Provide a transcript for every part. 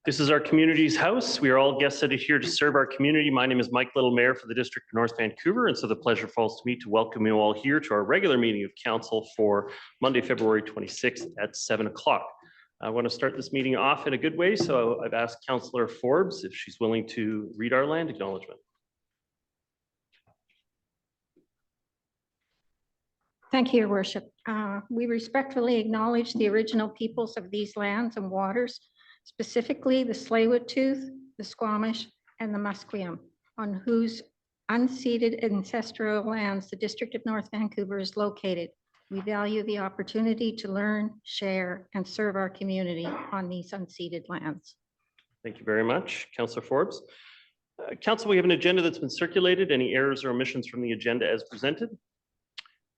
This is our community's house. We are all guested here to serve our community. My name is Mike Little, Mayor for the District of North Vancouver, and so the pleasure falls to me to welcome you all here to our regular meeting of Council for Monday, February 26th at 7 o'clock. I want to start this meeting off in a good way, so I've asked Councillor Forbes if she's willing to read our land acknowledgement. Thank you, Your Worship. We respectfully acknowledge the original peoples of these lands and waters, specifically the Tsleil-Waututh, the Squamish, and the Musqueam, on whose unceded ancestral lands the District of North Vancouver is located. We value the opportunity to learn, share, and serve our community on these unceded lands. Thank you very much, Councillor Forbes. Council, we have an agenda that's been circulated. Any errors or omissions from the agenda as presented?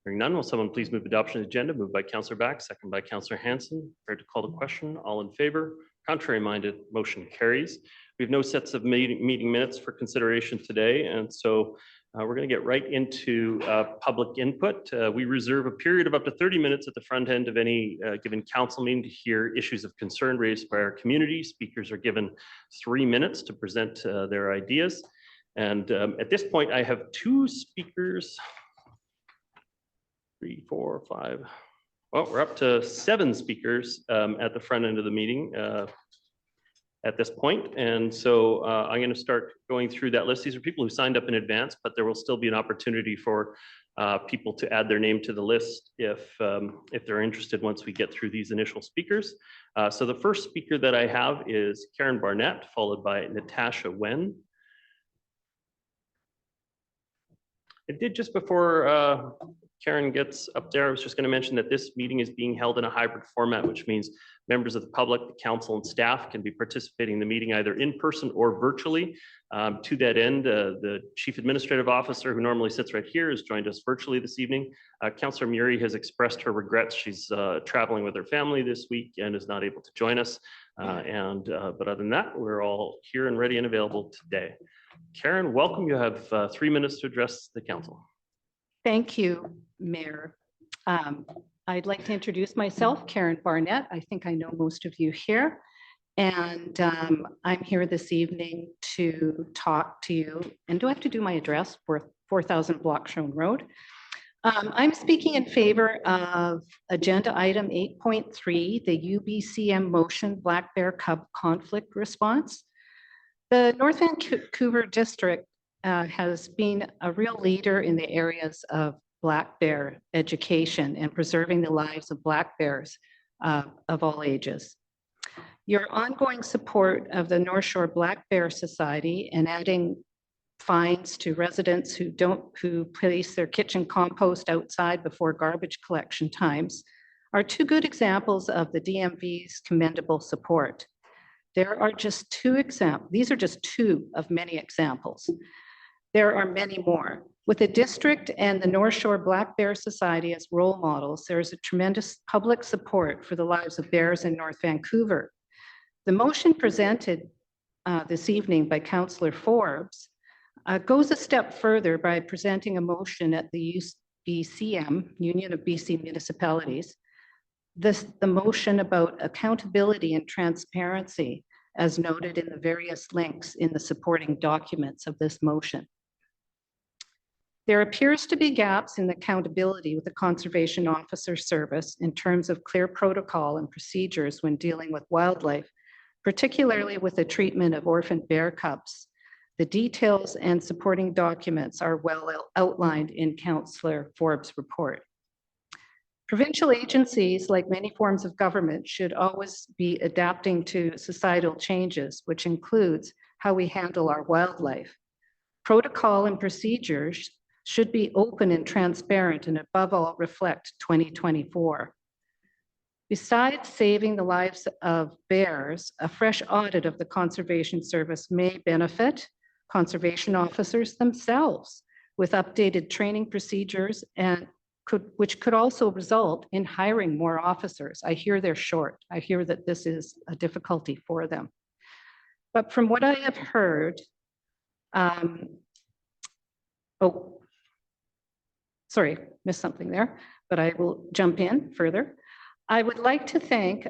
Hearing none, will someone please move adoption of the agenda? Moved by Councillor Back, second by Councillor Hanson. Prepared to call the question. All in favor? Contrary minded, motion carries. We have no sets of meeting minutes for consideration today, and so we're going to get right into public input. We reserve a period of up to 30 minutes at the front end of any given council meeting to hear issues of concern raised by our community. Speakers are given 3 minutes to present their ideas. And at this point, I have 2 speakers. 3, 4, 5. Well, we're up to 7 speakers at the front end of the meeting at this point. And so I'm going to start going through that list. These are people who signed up in advance, but there will still be an opportunity for people to add their name to the list if they're interested once we get through these initial speakers. So the first speaker that I have is Karen Barnett, followed by Natasha Wen. I did just before Karen gets up there, I was just going to mention that this meeting is being held in a hybrid format, which means members of the public, the council, and staff can be participating in the meeting either in person or virtually. To that end, the Chief Administrative Officer, who normally sits right here, has joined us virtually this evening. Councillor Muri has expressed her regrets. She's traveling with her family this week and is not able to join us. But other than that, we're all here and ready and available today. Karen, welcome. You have 3 minutes to address the council. Thank you, Mayor. I'd like to introduce myself, Karen Barnett. I think I know most of you here. And I'm here this evening to talk to you. And do I have to do my address for 4000 Blockshone Road? I'm speaking in favor of agenda item 8.3, the UBCM motion Black Bear Cub conflict response. The North Vancouver District has been a real leader in the areas of black bear education and preserving the lives of black bears of all ages. Your ongoing support of the North Shore Black Bear Society and adding fines to residents who place their kitchen compost outside before garbage collection times are 2 good examples of the DMV's commendable support. There are just 2 examples. These are just 2 of many examples. There are many more. With the district and the North Shore Black Bear Society as role models, there is a tremendous public support for the lives of bears in North Vancouver. The motion presented this evening by Councillor Forbes goes a step further by presenting a motion at the UBCM, Union of BC Municipalities, the motion about accountability and transparency as noted in the various links in the supporting documents of this motion. There appears to be gaps in accountability with the Conservation Officer Service in terms of clear protocol and procedures when dealing with wildlife, particularly with the treatment of orphaned bear cubs. The details and supporting documents are well outlined in Councillor Forbes' report. Provincial agencies, like many forms of government, should always be adapting to societal changes, which includes how we handle our wildlife. Protocol and procedures should be open and transparent and above all reflect 2024. Besides saving the lives of bears, a fresh audit of the Conservation Service may benefit conservation officers themselves with updated training procedures and which could also result in hiring more officers. I hear they're short. I hear that this is a difficulty for them. But from what I have heard, sorry, missed something there, but I will jump in further. I would like to thank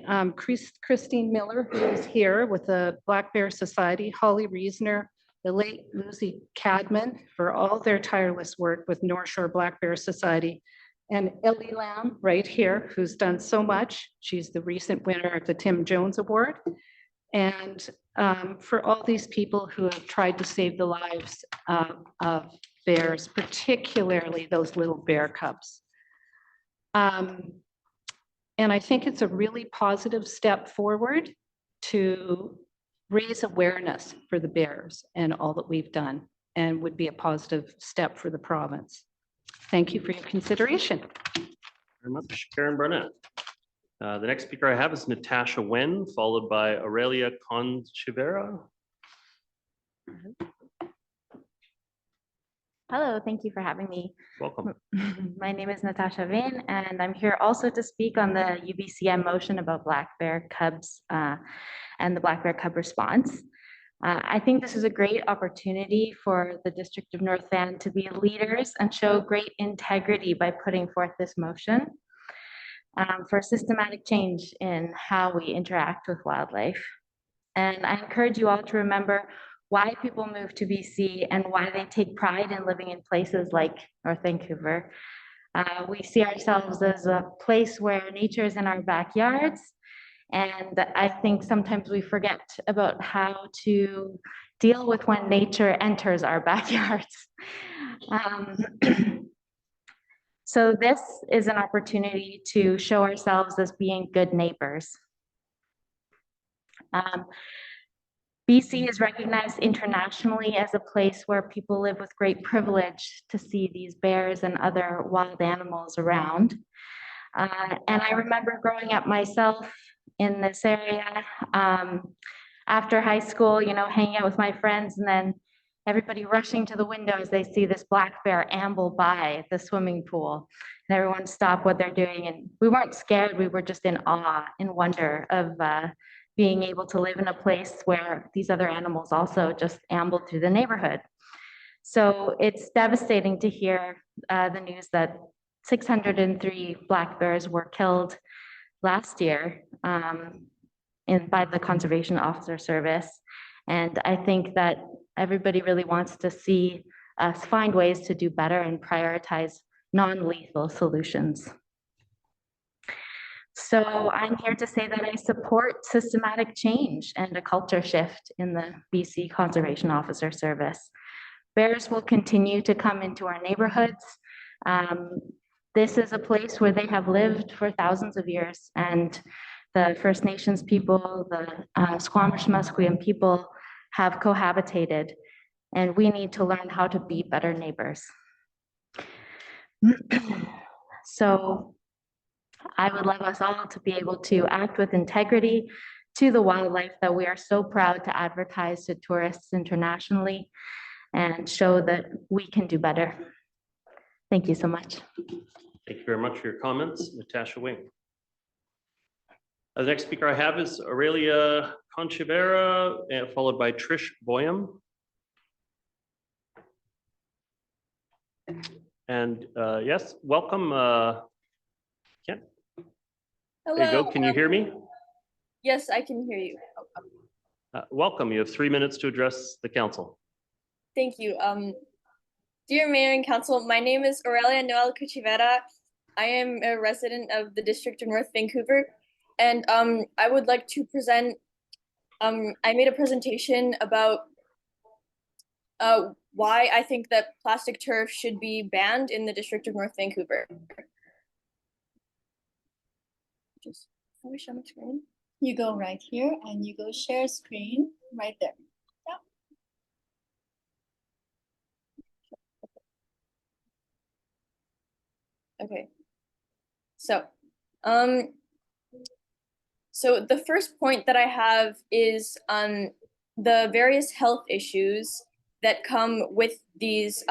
Christine Miller, who is here with the Black Bear Society, Holly Reesner, the late Lucy Cadman for all their tireless work with North Shore Black Bear Society, and Ellie Lamb right here, who's done so much. She's the recent winner of the Tim Jones Award. And for all these people who have tried to save the lives of bears, particularly those little bear cubs. And I think it's a really positive step forward to raise awareness for the bears and all that we've done, and would be a positive step for the province. Thank you for your consideration. Very much, Karen Barnett. The next speaker I have is Natasha Wen, followed by Aurelia Conchivera. Hello, thank you for having me. Welcome. My name is Natasha Vane, and I'm here also to speak on the UBCM motion about black bear cubs and the black bear cub response. I think this is a great opportunity for the District of North Van to be leaders and show great integrity by putting forth this motion for systematic change in how we interact with wildlife. And I encourage you all to remember why people move to BC and why they take pride in living in places like North Vancouver. We see ourselves as a place where nature is in our backyards. And I think sometimes we forget about how to deal with when nature enters our backyards. So this is an opportunity to show ourselves as being good neighbors. BC is recognized internationally as a place where people live with great privilege to see these bears and other wild animals around. And I remember growing up myself in this area after high school, you know, hanging out with my friends, and then everybody rushing to the window as they see this black bear amble by the swimming pool, and everyone stop what they're doing. And we weren't scared, we were just in awe and wonder of being able to live in a place where these other animals also just ambled through the neighborhood. So it's devastating to hear the news that 603 black bears were killed last year by the Conservation Officer Service. And I think that everybody really wants to see us find ways to do better and prioritize non-lethal solutions. So I'm here to say that I support systematic change and a culture shift in the BC Conservation Officer Service. Bears will continue to come into our neighborhoods. This is a place where they have lived for thousands of years, and the First Nations people, the Squamish Musqueam people have cohabitated, and we need to learn how to be better neighbors. So I would love us all to be able to act with integrity to the wildlife that we are so proud to advertise to tourists internationally, and show that we can do better. Thank you so much. Thank you very much for your comments, Natasha Wing. The next speaker I have is Aurelia Conchivera, followed by Trish Boyum. And yes, welcome. Ken. Hello. There you go. Can you hear me? Yes, I can hear you. Welcome. You have 3 minutes to address the council. Thank you. Dear Mayor and Council, my name is Aurelia Noel Cuchivera. I am a resident of the District of North Vancouver, and I would like to present, I made a presentation about why I think that plastic turf should be banned in the District of North Vancouver. Just, can we show my screen? You go right here and you go share screen right there. Okay. So, so the first point that I have is the various health issues that come with these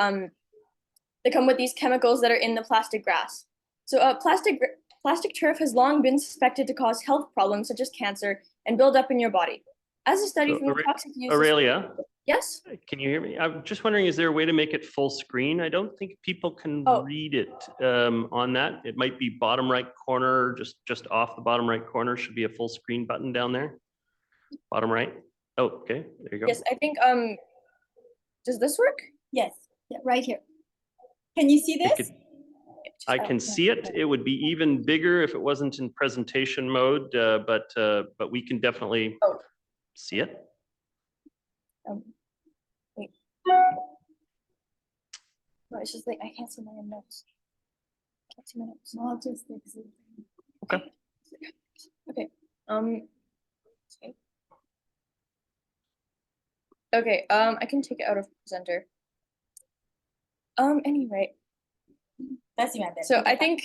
chemicals that are in the plastic grass. So plastic turf has long been suspected to cause health problems such as cancer and build up in your body. As a study So, from the toxic use. Aurelia, Yes. can you hear me? I'm just wondering, is there a way to make it full screen? I don't think people can Oh. read it on that. It might be bottom right corner, just off the bottom right corner should be a full screen button down there. Bottom right. Oh, okay, there you go. Yes, I think, does this work? Yes, yeah, right here. Can you see It this? could- I can see it. It would be even bigger if it wasn't in presentation mode, but we can definitely Oh. see it. Wait. No, it's just like, I can't see my own notes. Can't see my notes. I'll just exit. Okay. Okay, okay, I can take it out of presenter. Anyway, That's you, Amanda. so I think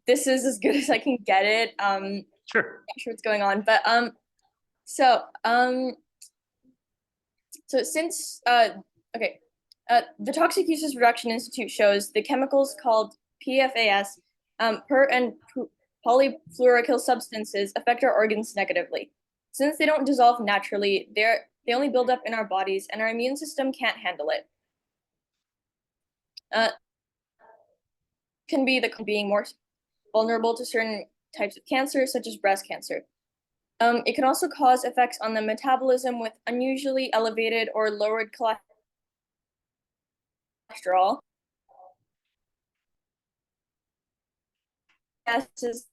this is as good as I can get it. Sure. Not sure what's going on, but so since okay, the Toxic Uses Reduction Institute shows the chemicals called PFAS, per and polyfluoroalkyl substances affect our organs negatively. Since they don't dissolve naturally, they only build up in our bodies, and our immune system can't handle it. Can be being more vulnerable to certain types of cancer, such as breast cancer. It can also cause effects on the metabolism with unusually elevated or lowered cholesterol. Gases,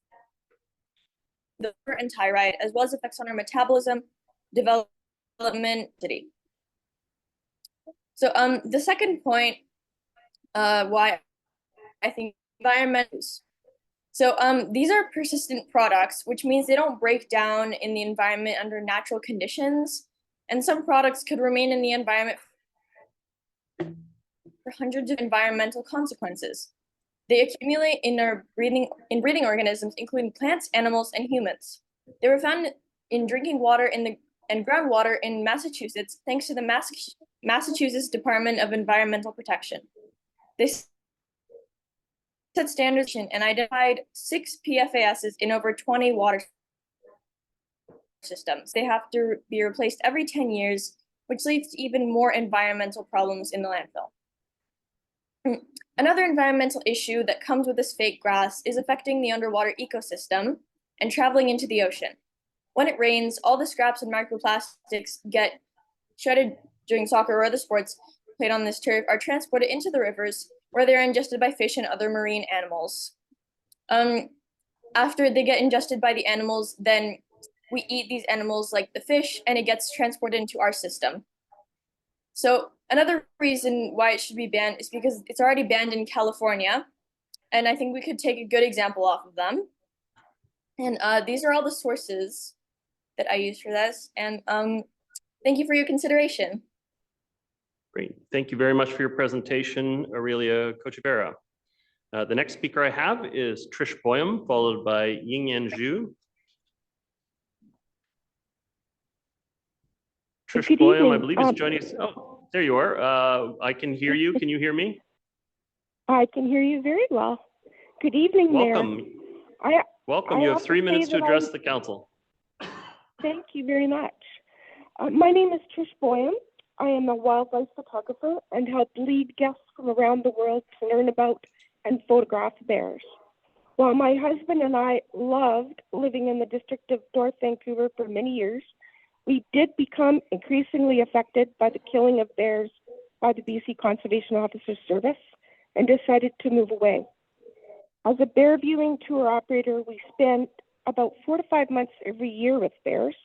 the liver and thyroid, as well as effects on our metabolism, development. So the second point, why I think environmentals. So these are persistent products, which means they don't break down in the environment under natural conditions. And some products could remain in the environment for hundreds of environmental consequences. They accumulate in our breathing organisms, including plants, animals, and humans. They were found in drinking water and groundwater in Massachusetts, thanks to the Massachusetts Department of Environmental Protection. They set standards and identified 6 PFASs in over 20 water systems. They have to be replaced every 10 years, which leads to even more environmental problems in the landfill. Another environmental issue that comes with this fake grass is affecting the underwater ecosystem and traveling into the ocean. When it rains, all the scraps and microplastics get shredded during soccer or other sports played on this turf are transported into the rivers, where they're ingested by fish and other marine animals. After they get ingested by the animals, then we eat these animals like the fish, and it gets transported into our system. So another reason why it should be banned is because it's already banned in California, and I think we could take a good example off of them. And these are all the sources that I use for this, and thank you for your consideration. Great. Thank you very much for your presentation, Aurelia Cochivera. The next speaker I have is Trish Boyum, followed by Yingyan Zhu. Trish Good Boyum, I evening. believe, is joining us. Oh, there you are. I can hear you. Can you hear me? I can hear you very well. Good evening, Welcome. Mayor. Welcome. I You have have to 3 minutes say to that address the council. Thank you very much. My name is Trish Boyum. I am a wildlife photographer and help lead guests from around the world to learn about and photograph bears. While my husband and I loved living in the district of North Vancouver for many years, we did become increasingly affected by the killing of bears by the BC Conservation Officers Service and decided to move away. As a bear viewing tour operator, we spend about 4 to 5 months every year with bears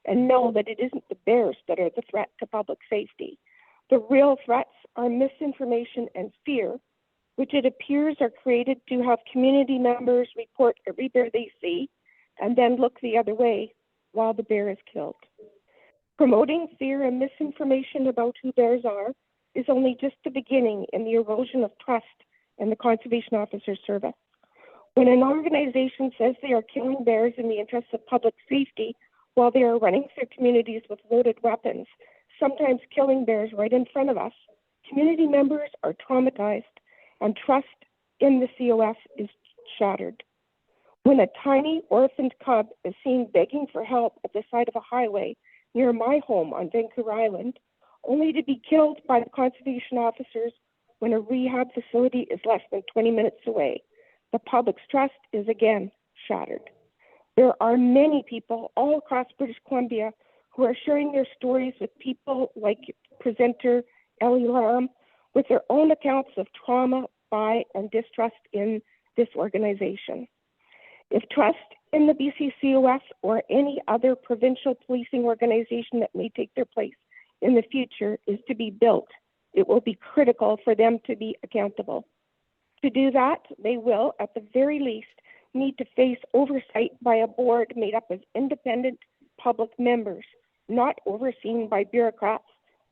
and know that it isn't the bears that are the threat to public safety. The real threats are misinformation and fear, which it appears are created to have community members report every bear they see and then look the other way while the bear is killed. Promoting fear and misinformation about who bears are is only just the beginning in the erosion of trust in the Conservation Officer Service. When an organization says they are killing bears in the interest of public safety while they are running through communities with loaded weapons, sometimes killing bears right in front of us, community members are traumatized and trust in the COS is shattered. When a tiny orphaned cub is seen begging for help at the side of a highway, near my home on Vancouver Island, only to be killed by the conservation officers when a rehab facility is less than 20 minutes away. The public's trust is again shattered. There are many people all across British Columbia who are sharing their stories with people like presenter Ellie with their own accounts of trauma by and distrust in this organization. If trust in the BCCOS or any other provincial policing organization that may take their place in the future is to be built, it will be critical for them to be accountable. To do that, they will, at the very least, need to face oversight by a board made up of independent public members, not overseen by bureaucrats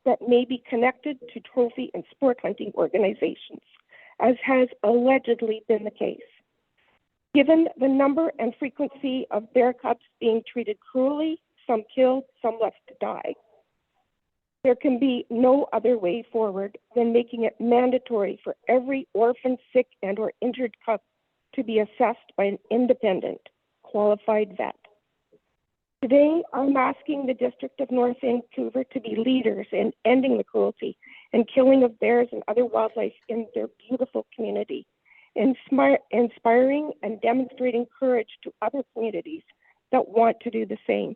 that may be connected to trophy and sport hunting organizations, as has allegedly been the case. Given the number and frequency of bear cubs being treated cruelly, some killed, some left to die, there can be no other way forward than making it mandatory for every orphan, sick, and or injured cub to be assessed by an independent, qualified vet. Today, I'm asking the District of North Vancouver to be leaders in ending the cruelty and killing of bears and other wildlife in their beautiful community, inspiring and demonstrating courage to other communities that want to do the same.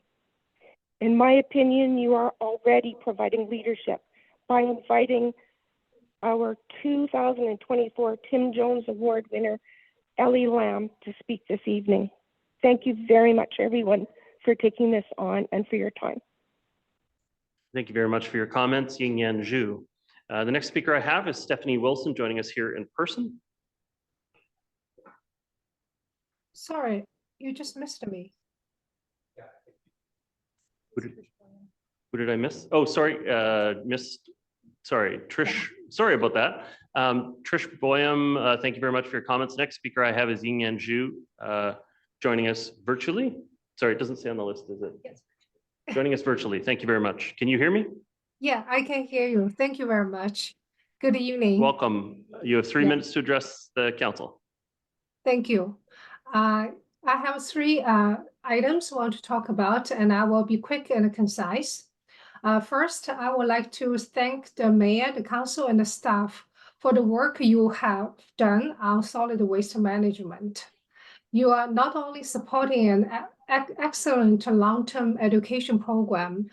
In my opinion, you are already providing leadership by inviting our 2024 Tim Jones Award winner, Ellie to speak this evening. Thank you very much, everyone, for taking this on and for your time. Thank you very much for your comments, Ying Yan Zhu. The next speaker I have is Stephanie Wilson joining us here in person. Sorry, you just missed me. Who did I miss? Oh, sorry, sorry, Trish, sorry about that. Trish Boyum, thank you very much for your comments. Next speaker I have is Ying Yan Zhu, joining us virtually. Sorry, it doesn't say on the list, is it? Yes. Joining us virtually. Thank you very much. Can you hear me? Yeah, I can hear you. Thank you very much. Good evening. Welcome. You have 3 minutes to address the council. Thank you. I have three items I want to talk about, and I will be quick and concise. First, I would like to thank the mayor, the council, and the staff for the work you have done on solid waste management. You are not only supporting an excellent long-term education program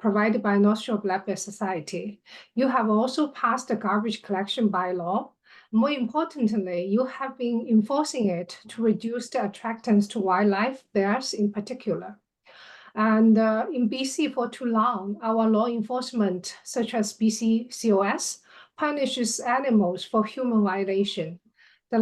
provided by North Shore Black Bear Society, you have also passed the garbage collection bylaw. More importantly, you have been enforcing it to reduce the attractants to wildlife, bears in particular. And in BC for too long, our law enforcement, such as BCCOS, punishes animals for human violation. The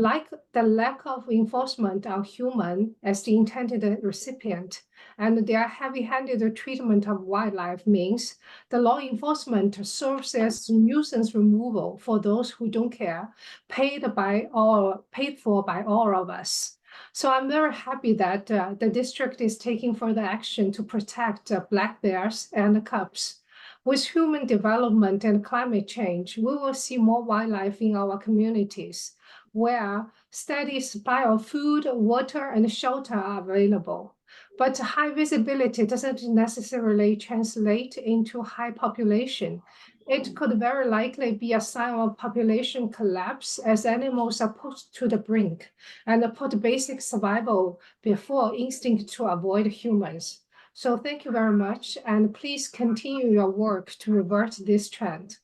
lack of enforcement of human as the intended recipient and their heavy-handed treatment of wildlife means the law enforcement serves as nuisance removal for those who don't care, paid for by all of us. So I'm very happy that the district is taking further action to protect black bears and cubs. With human development and climate change, we will see more wildlife in our communities, where steady supply of food, water, and shelter are available. But high visibility doesn't necessarily translate into high population. It could very likely be a sign of population collapse as animals are pushed to the brink and put basic survival before instinct to avoid humans. So thank you very much, and please continue your work to revert this trend.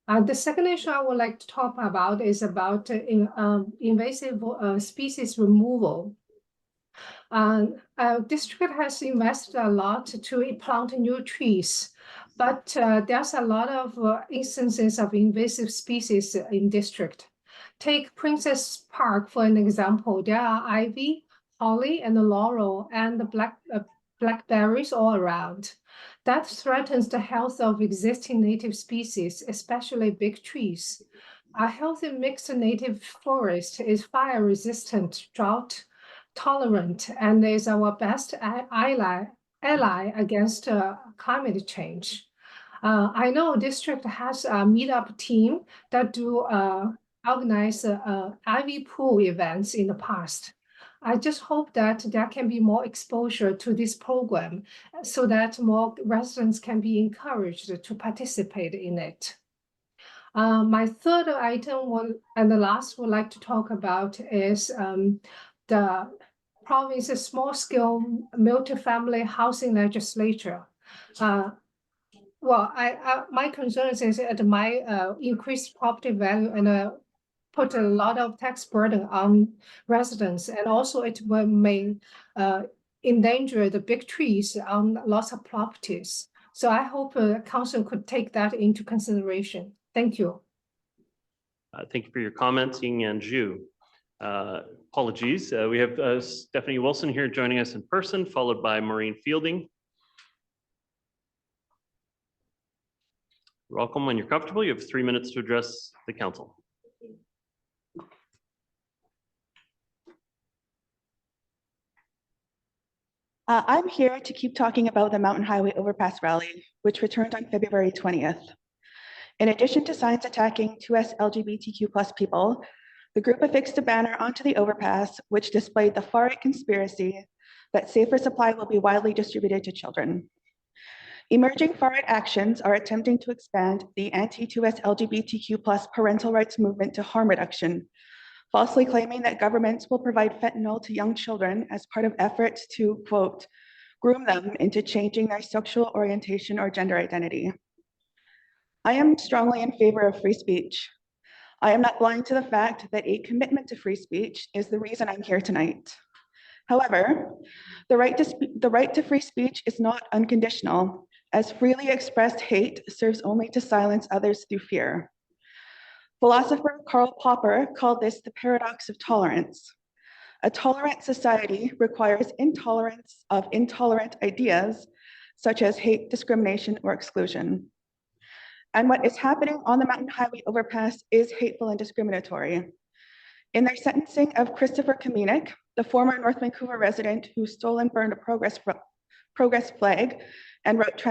The second issue I would like to talk about is about invasive species removal. Our district has invested a lot to plant new trees, but there's a lot of instances of invasive species in district. Take Princess Park for an example. There are ivy, holly, and laurel, and blackberries all around. That threatens the health of existing native species, especially big trees. A healthy mixed native forest is fire-resistant, drought-tolerant, and is our best ally against climate change. I know district has a meetup team that do organize ivy pool events in the past. I just hope that there can be more exposure to this program so that more residents can be encouraged to participate in it. My third item and the last would like to talk about is the province's small-scale multifamily housing legislature. My concern is that my increased property value and put a lot of tax burden on residents, and also it may endanger the big trees on lots of properties. So I hope council could take that into consideration. Thank you. Thank you for your comments, Ying and Zhu. Apologies. We have Stephanie Wilson here joining us in person, followed by Maureen Fielding. Welcome. When you're comfortable, you have 3 minutes to address the council. I'm here to keep talking about the Mountain Highway Overpass Rally, which returned on February 20th. In addition to signs attacking 2S LGBTQ+ people, the group affixed a banner onto the overpass, which displayed the far-right conspiracy that safer supply will be widely distributed to children. Emerging far-right actions are attempting to expand the anti-2S LGBTQ+ parental rights movement to harm reduction, falsely claiming that governments will provide fentanyl to young children as part of efforts to, quote, groom them into changing their sexual orientation or gender identity. I am strongly in favor of free speech. I am not blind to the fact that a commitment to free speech is the reason I'm here tonight. However, the right to free speech is not unconditional, as freely expressed hate serves only to silence others through fear. Philosopher Karl Popper called this the paradox of tolerance. A tolerant society requires intolerance of intolerant ideas, such as hate, discrimination, or exclusion. And what is happening on the Mountain Highway overpass is hateful and discriminatory. In their sentencing of Christopher Kamienick, the former North Vancouver resident who stole and burned a progress flag and wrote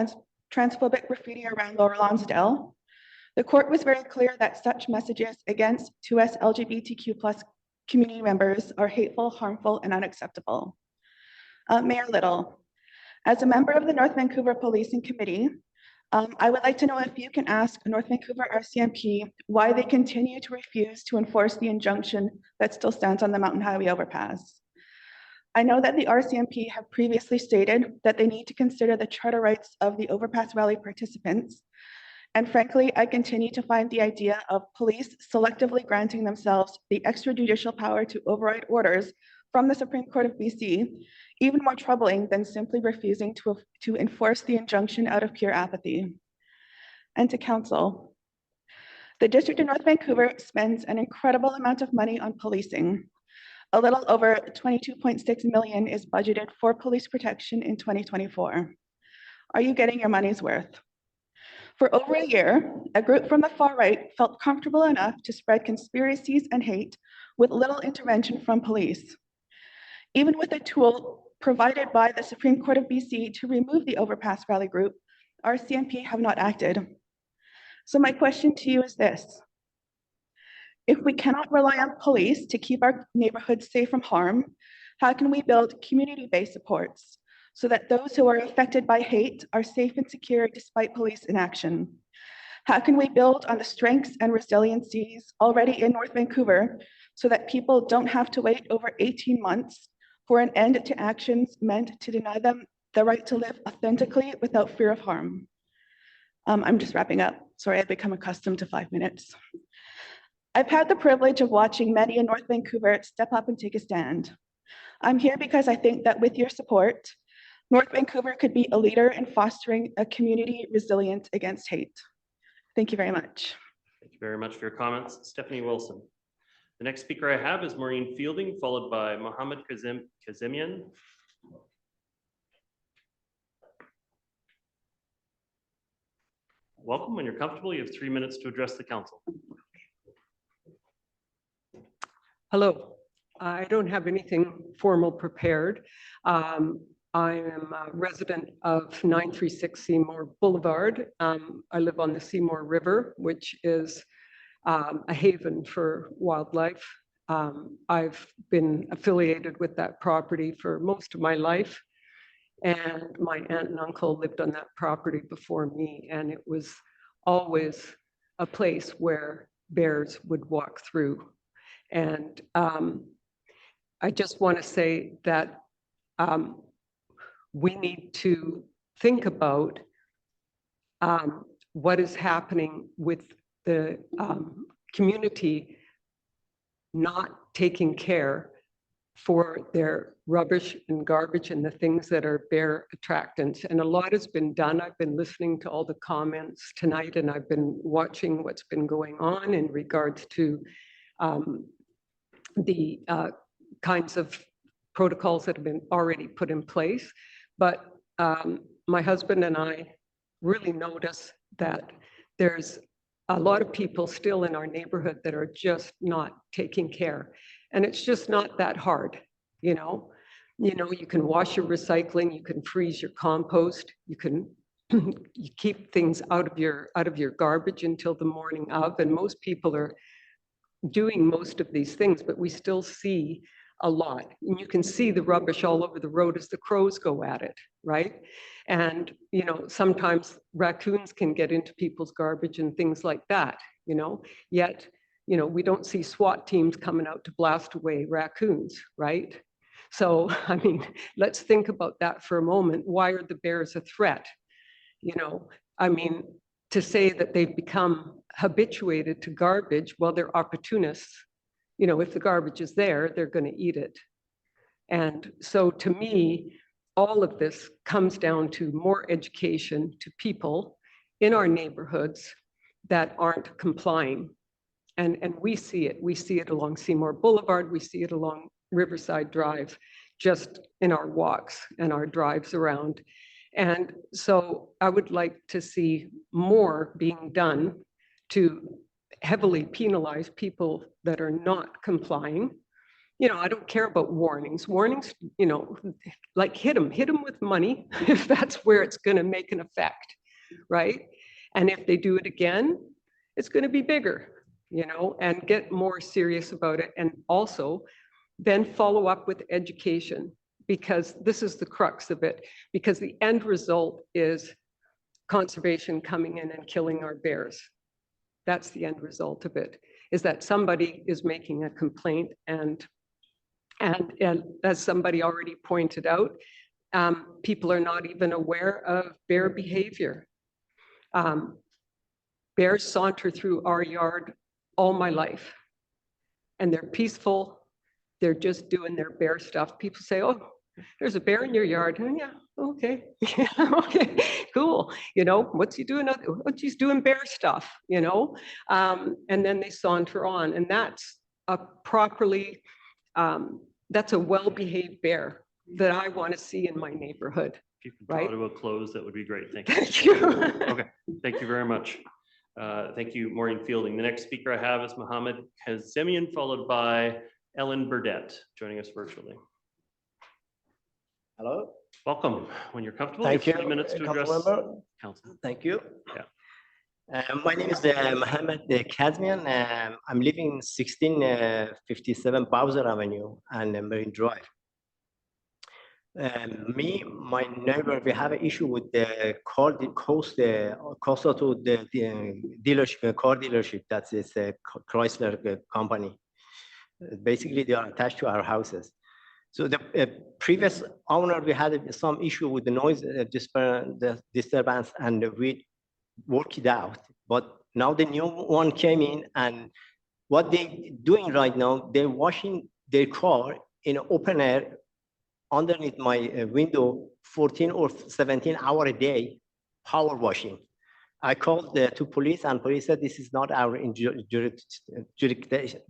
transphobic graffiti around Lower Lonsdale, the court was very clear that such messages against 2S LGBTQ+ community members are hateful, harmful, and unacceptable. Mayor Little, as a member of the North Vancouver Policing Committee, I would like to know if you can ask North Vancouver RCMP why they continue to refuse to enforce the injunction that still stands on the Mountain Highway overpass. I know that the RCMP have previously stated that they need to consider the charter rights of the overpass rally participants. And frankly, I continue to find the idea of police selectively granting themselves the extrajudicial power to override orders from the Supreme Court of BC even more troubling than simply refusing to enforce the injunction out of pure apathy. And to council, the District of North Vancouver spends an incredible amount of money on policing. A little over $22.6 million is budgeted for police protection in 2024. Are you getting your money's worth? For over a year, a group from the far right felt comfortable enough to spread conspiracies and hate with little intervention from police. Even with a tool provided by the Supreme Court of BC to remove the overpass rally group, RCMP have not acted. So my question to you is this: if we cannot rely on police to keep our neighborhoods safe from harm, how can we build community-based supports so that those who are affected by hate are safe and secure despite police inaction? How can we build on the strengths and resiliencies already in North Vancouver so that people don't have to wait over 18 months for an end to actions meant to deny them the right to live authentically without fear of harm? I'm just wrapping up. Sorry, I've become accustomed to 5 minutes. I've had the privilege of watching many in North Vancouver step up and take a stand. I'm here because I think that with your support, North Vancouver could be a leader in fostering a community resilient against hate. Thank you very much. Thank you very much for your comments. Stephanie Wilson. The next speaker I have is Maureen Fielding, followed by Mohammed Kazemian. Welcome. When you're comfortable, you have 3 minutes to address the council. Hello. I don't have anything formal prepared. I am a resident of 936 Seymour Boulevard. I live on the Seymour River, which is a haven for wildlife. I've been affiliated with that property for most of my life. And my aunt and uncle lived on that property before me, and it was always a place where bears would walk through. And I just want to say that we need to think about what is happening with the community not taking care for their rubbish and garbage and the things that are bear attractants. And a lot has been done. I've been listening to all the comments tonight, and I've been watching what's been going on in regards to the kinds of protocols that have been already put in place. But my husband and I really notice that there's a lot of people still in our neighborhood that are just not taking care. And it's just not that hard, you know. You can wash your recycling, you can freeze your compost, you can you keep things out of your garbage until the morning of, and most people are doing most of these things, but we still see a lot. And you can see the rubbish all over the road as the crows go at it, right? And, sometimes raccoons can get into people's garbage and things like that, yet, we don't see SWAT teams coming out to blast away raccoons, right? So, let's think about that for a moment. Why are the bears a threat? To say that they've become habituated to garbage, well, they're opportunists. If the garbage is there, they're going to eat it. And so to me, all of this comes down to more education to people in our neighborhoods that aren't complying. And we see it. We see it along Seymour Boulevard. We see it along Riverside Drive, just in our walks and our drives around. And so I would like to see more being done to heavily penalize people that are not complying. I don't care about warnings. Warnings, like hit them with money if that's where it's going to make an effect, right? And if they do it again, it's going to be bigger, and get more serious about it. And also then follow up with education, because this is the crux of it, because the end result is conservation coming in and killing our bears. That's the end result of it, is that somebody is making a complaint, and as somebody already pointed out, people are not even aware of bear behavior. Bears saunter through our yard all my life, and they're peaceful. They're just doing their bear stuff. People say, oh, there's a bear in your yard. And yeah, okay, okay, cool. What's he doing? He's doing bear stuff, and then they saunter on. And that's a properly, that's a well-behaved bear that I want to see in my neighborhood. If you could draw right? to a close, that would be great. Thank you. Thank you. Okay, thank you very much. Thank you, Maureen Fielding. The next speaker I have is Mohammed Kazemian, followed by Ellen Burdett, joining us virtually. Hello. Welcome. When you're comfortable, Thank you you. have 3 minutes to address council. Thank you. Yeah. My name is Mohammed Kazemian. I'm living in 1657 Bowser Avenue and Marine Drive. My neighbor, we have an issue with the car, cost to the dealership, car dealership. That's a Chrysler company. Basically, they are attached to our houses. So the previous owner, we had some issue with the noise disturbance, and we worked it out. But now the new one came in, and what they're doing right now, they're washing their car in open air underneath my window, 14 or 17 hours a day, power washing. I called to police, and police said this is not our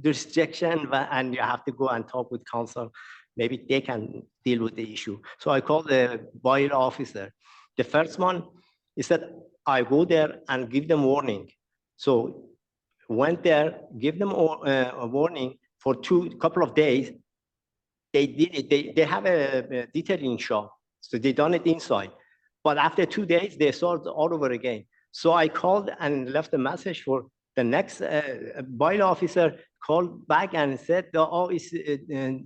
jurisdiction, and you have to go and talk with council. Maybe they can deal with the issue. So I called the bylaw officer. The first one, he said, I go there and give them warning. So went there, give them a warning for couple of days. They did it. They have a detailing shop, so they done it inside. But after 2 days, they started all over again. So I called and left a message for the next bylaw officer called back and said, oh, it's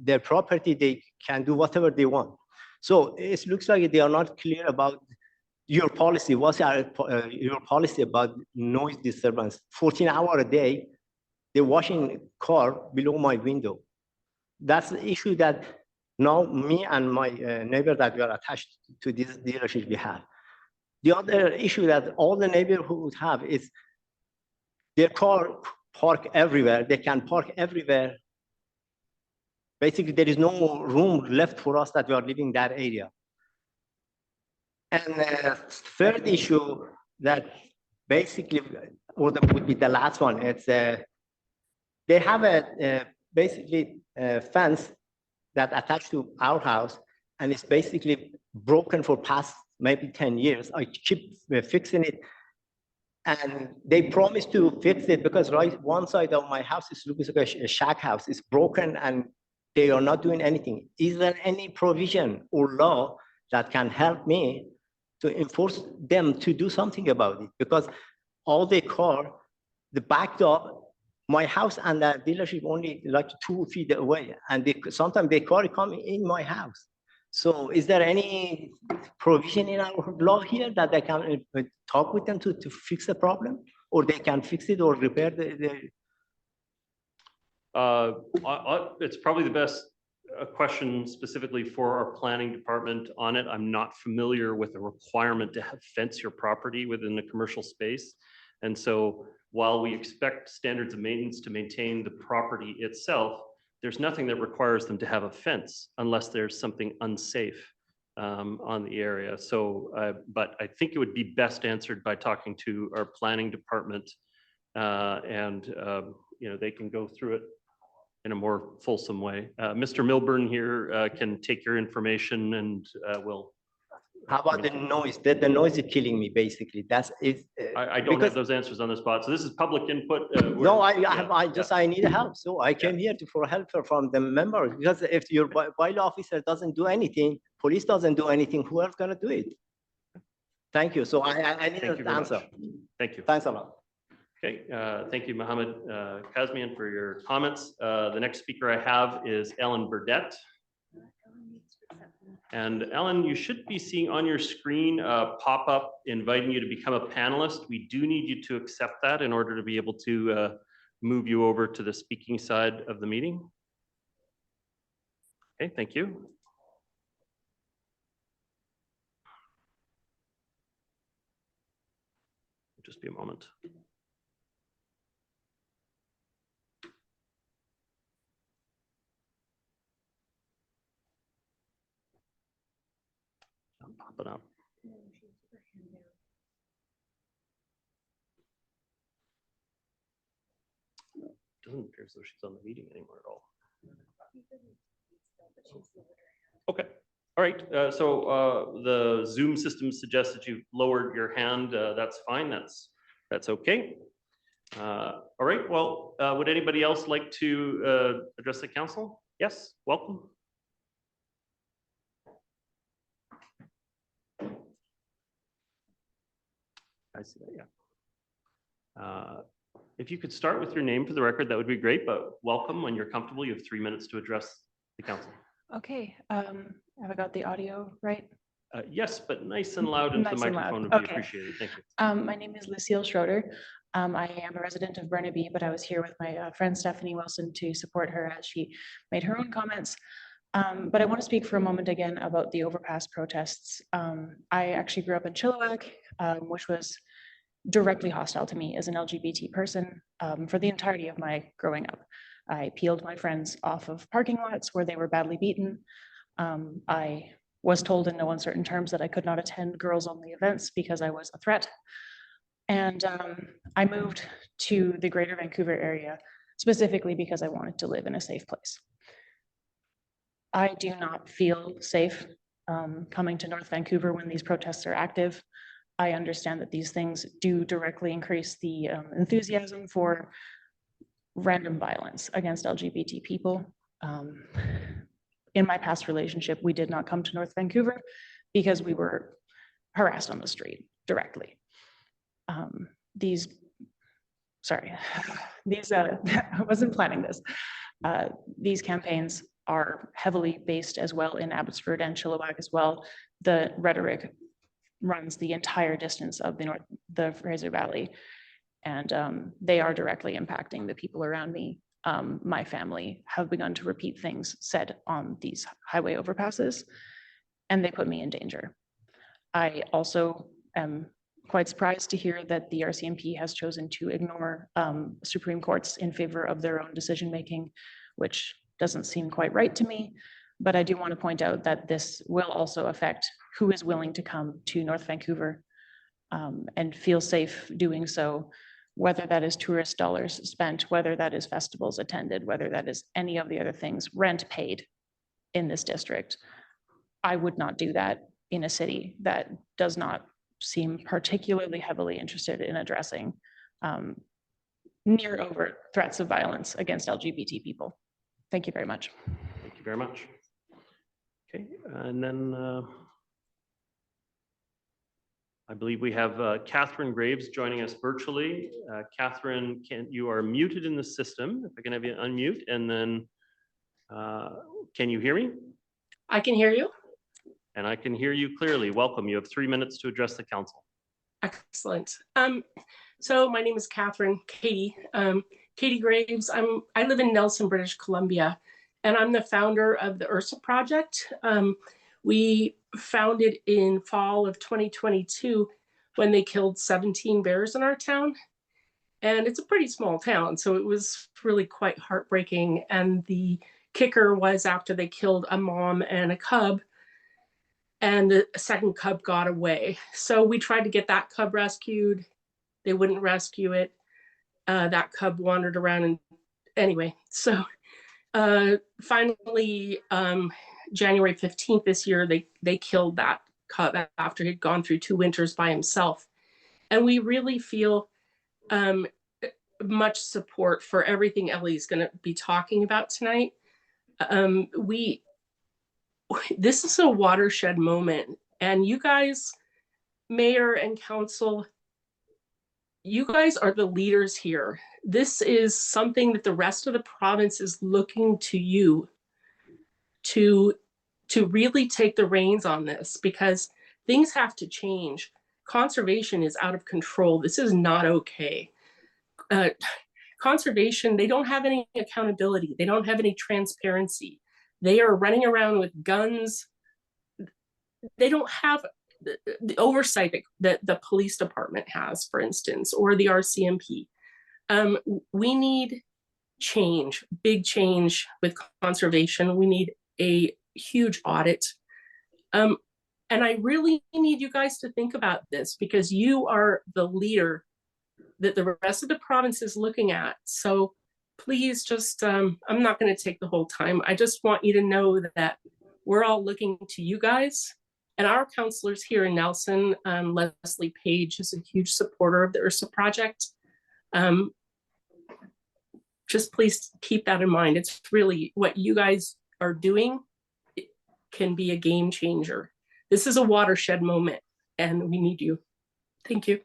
their property, they can do whatever they want. So it looks like they are not clear about your policy. What's your policy about noise disturbance? 14 hours a day, they're washing car below my window. That's the issue that now me and my neighbor that we are attached to this dealership we have. The other issue that all the neighborhood have is their car park everywhere. They can park everywhere. Basically, there is no room left for us that we are living in that area. And the third issue that basically, or that would be the last one, it's they have a basically a fence that attached to our house, and it's basically broken for past maybe 10 years. I keep fixing it, and they promised to fix it because right one side of my house is looks like a shack house. It's broken, and they are not doing anything. Is there any provision or law that can help me to enforce them to do something about it? Because all the car, the back door, my house and the dealership only like 2 feet away, and sometimes the car come in my house. So is there any provision in our law here that they can talk with them to fix the problem, or they can fix it or repair the It's probably the best question specifically for our planning department on it. I'm not familiar with the requirement to have fence your property within a commercial space. And so while we expect standards of maintenance to maintain the property itself, there's nothing that requires them to have a fence unless there's something unsafe on the area. So, but I think it would be best answered by talking to our planning department, and you know, they can go through it in a more fulsome way. Mr. Milburn here can take your information, and we'll. How about the noise? The noise is killing me, basically. That's it. I don't have those answers on the spot. So this is public input. No, I need help. So I came here for help from the members, because if your bylaw officer doesn't do anything, police doesn't do anything, who else gonna do it? Thank you. So I need an answer. Thank you. Thanks a lot. Okay, thank you, Mohammed Kazmian, for your comments. The next speaker I have is Ellen Burdett. And Ellen, you should be seeing on your screen a pop-up inviting you to become a panelist. We do need you to accept that in order to be able to move you over to the speaking side of the meeting. Okay, thank you. Just be a moment. Pop it up. Doesn't appear as though she's on the meeting anymore at all. Okay. All right. So the Zoom system suggests that you've lowered your hand. That's fine. That's okay. All right. Well, would anybody else like to address the council? Yes. Welcome. I see that, yeah. If you could start with your name for the record, that would be great, but welcome. When you're comfortable, you have 3 minutes to address the council. Okay, have I got the audio right? Yes, but nice and loud into the microphone would be appreciated. Thank you. My name is Lucille Schroeder. I am a resident of Burnaby, but I was here with my friend Stephanie Wilson to support her as she made her own comments. But I want to speak for a moment again about the overpass protests. I actually grew up in Chilliwack, which was directly hostile to me as an LGBT person for the entirety of my growing up. I peeled my friends off of parking lots where they were badly beaten. I was told in no uncertain terms that I could not attend girls-only events because I was a threat. And I moved to the Greater Vancouver area specifically because I wanted to live in a safe place. I do not feel safe coming to North Vancouver when these protests are active. I understand that these things do directly increase the enthusiasm for random violence against LGBT people. In my past relationship, we did not come to North Vancouver because we were harassed on the street directly. These sorry, these, I wasn't planning this. These campaigns are heavily based as well in Abbotsford and Chilliwack as well. The rhetoric runs the entire distance of the Fraser Valley. And they are directly impacting the people around me. My family have begun to repeat things said on these highway overpasses, and they put me in danger. I also am quite surprised to hear that the RCMP has chosen to ignore Supreme Courts in favor of their own decision-making, which doesn't seem quite right to me. But I do want to point out that this will also affect who is willing to come to North Vancouver and feel safe doing so, whether that is tourist dollars spent, whether that is festivals attended, whether that is any of the other things, rent paid in this district. I would not do that in a city that does not seem particularly heavily interested in addressing near overt threats of violence against LGBT people. Thank you very much. Thank you very much. Okay, and then I believe we have Catherine Graves joining us virtually. Catherine, you are muted in the system. If I can have you unmute, and then can you hear me? I can hear you. And I can hear you clearly. Welcome. You have 3 minutes to address the council. Excellent. So my name is Katie Graves. I live in Nelson, British Columbia, and I'm the founder of the URSA project. We founded in fall of 2022 when they killed 17 bears in our town. And it's a pretty small town, so it was really quite heartbreaking. And the kicker was after they killed a mom and a cub, and the second cub got away. So we tried to get that cub rescued. They wouldn't rescue it. That cub wandered around, and anyway, so finally, January 15th this year, they killed that cub after he'd gone through 2 winters by himself. And we really feel much support for everything Ellie's going to be talking about tonight. This is a watershed moment, and you guys, mayor and council, you guys are the leaders here. This is something that the rest of the province is looking to you to really take the reins on this, because things have to change. Conservation is out of control. This is not okay. Conservation, they don't have any accountability. They don't have any transparency. They are running around with guns. They don't have the oversight that the police department has, for instance, or the RCMP. We need change, big change with conservation. We need a huge audit. And I really need you guys to think about this, because you are the leader that the rest of the province is looking at. So please just, I'm not going to take the whole time. I just want you to know that we're all looking to you guys. And our counselors here in Nelson, Leslie Page is a huge supporter of the URSA project. Just please keep that in mind. It's really what you guys are doing. It can be a game changer. This is a watershed moment, and we need you. Thank you.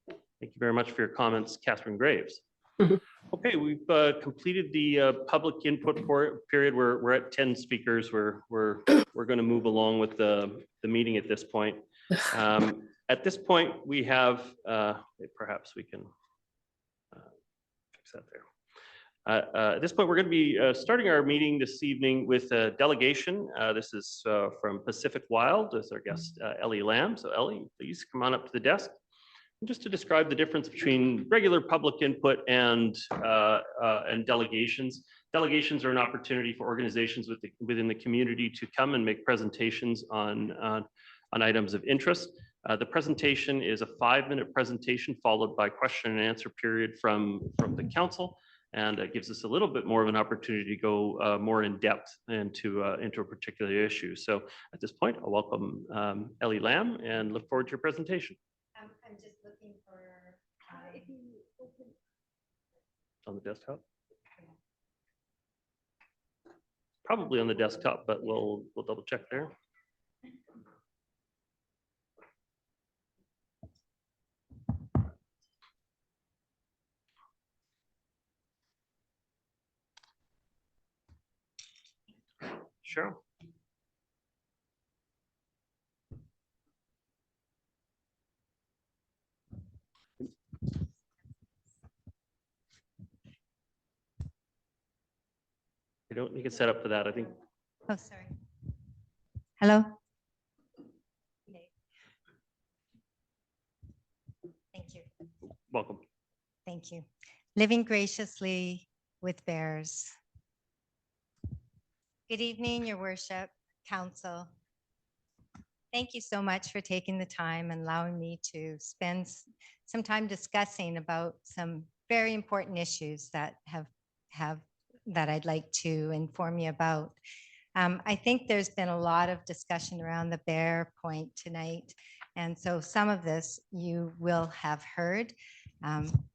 Thank you very much for your comments, Catherine Graves. Mhm. Okay, we've completed the public input period. We're at 10 speakers. We're going to move along with the meeting at this point. At this point, we have, perhaps we can fix that there. At this point, we're going to be starting our meeting this evening with a delegation. This is from Pacific Wild. This is our guest, Ellie Lamb. So Ellie, please come on up to the desk. Just to describe the difference between regular public input and delegations. Delegations are an opportunity for organizations within the community to come and make presentations on items of interest. The presentation is a 5-minute presentation followed by question and answer period from the council. And it gives us a little bit more of an opportunity to go more in depth into a particular issue. So at this point, I'll welcome Ellie Lamb and look forward to your presentation. I'm just looking for. On the desktop? Probably on the desktop, but we'll double check there. Cheryl. You don't, you can set up for that, I think. Oh, sorry. Hello? Thank you. Welcome. Thank you. Living graciously with bears. Good evening, Your Worship, Council. Thank you so much for taking the time and allowing me to spend some time discussing about some very important issues that that I'd like to inform you about. I think there's been a lot of discussion around the bear point tonight. And so some of this you will have heard,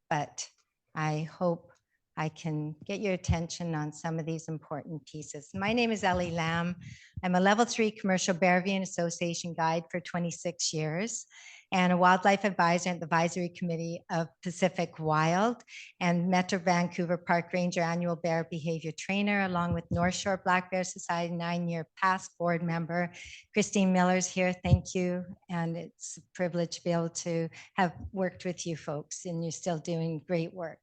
but I hope I can get your attention on some of these important pieces. My name is Ellie Lamb. I'm a level 3 commercial bear viewing association guide for 26 years and a wildlife advisor at the advisory committee of Pacific Wild and Metro Vancouver Park Ranger annual bear behavior trainer, along with North Shore Black Bear Society 9-year past board member. Christine Miller's here. Thank you. And it's a privilege to be able to have worked with you folks, and you're still doing great work.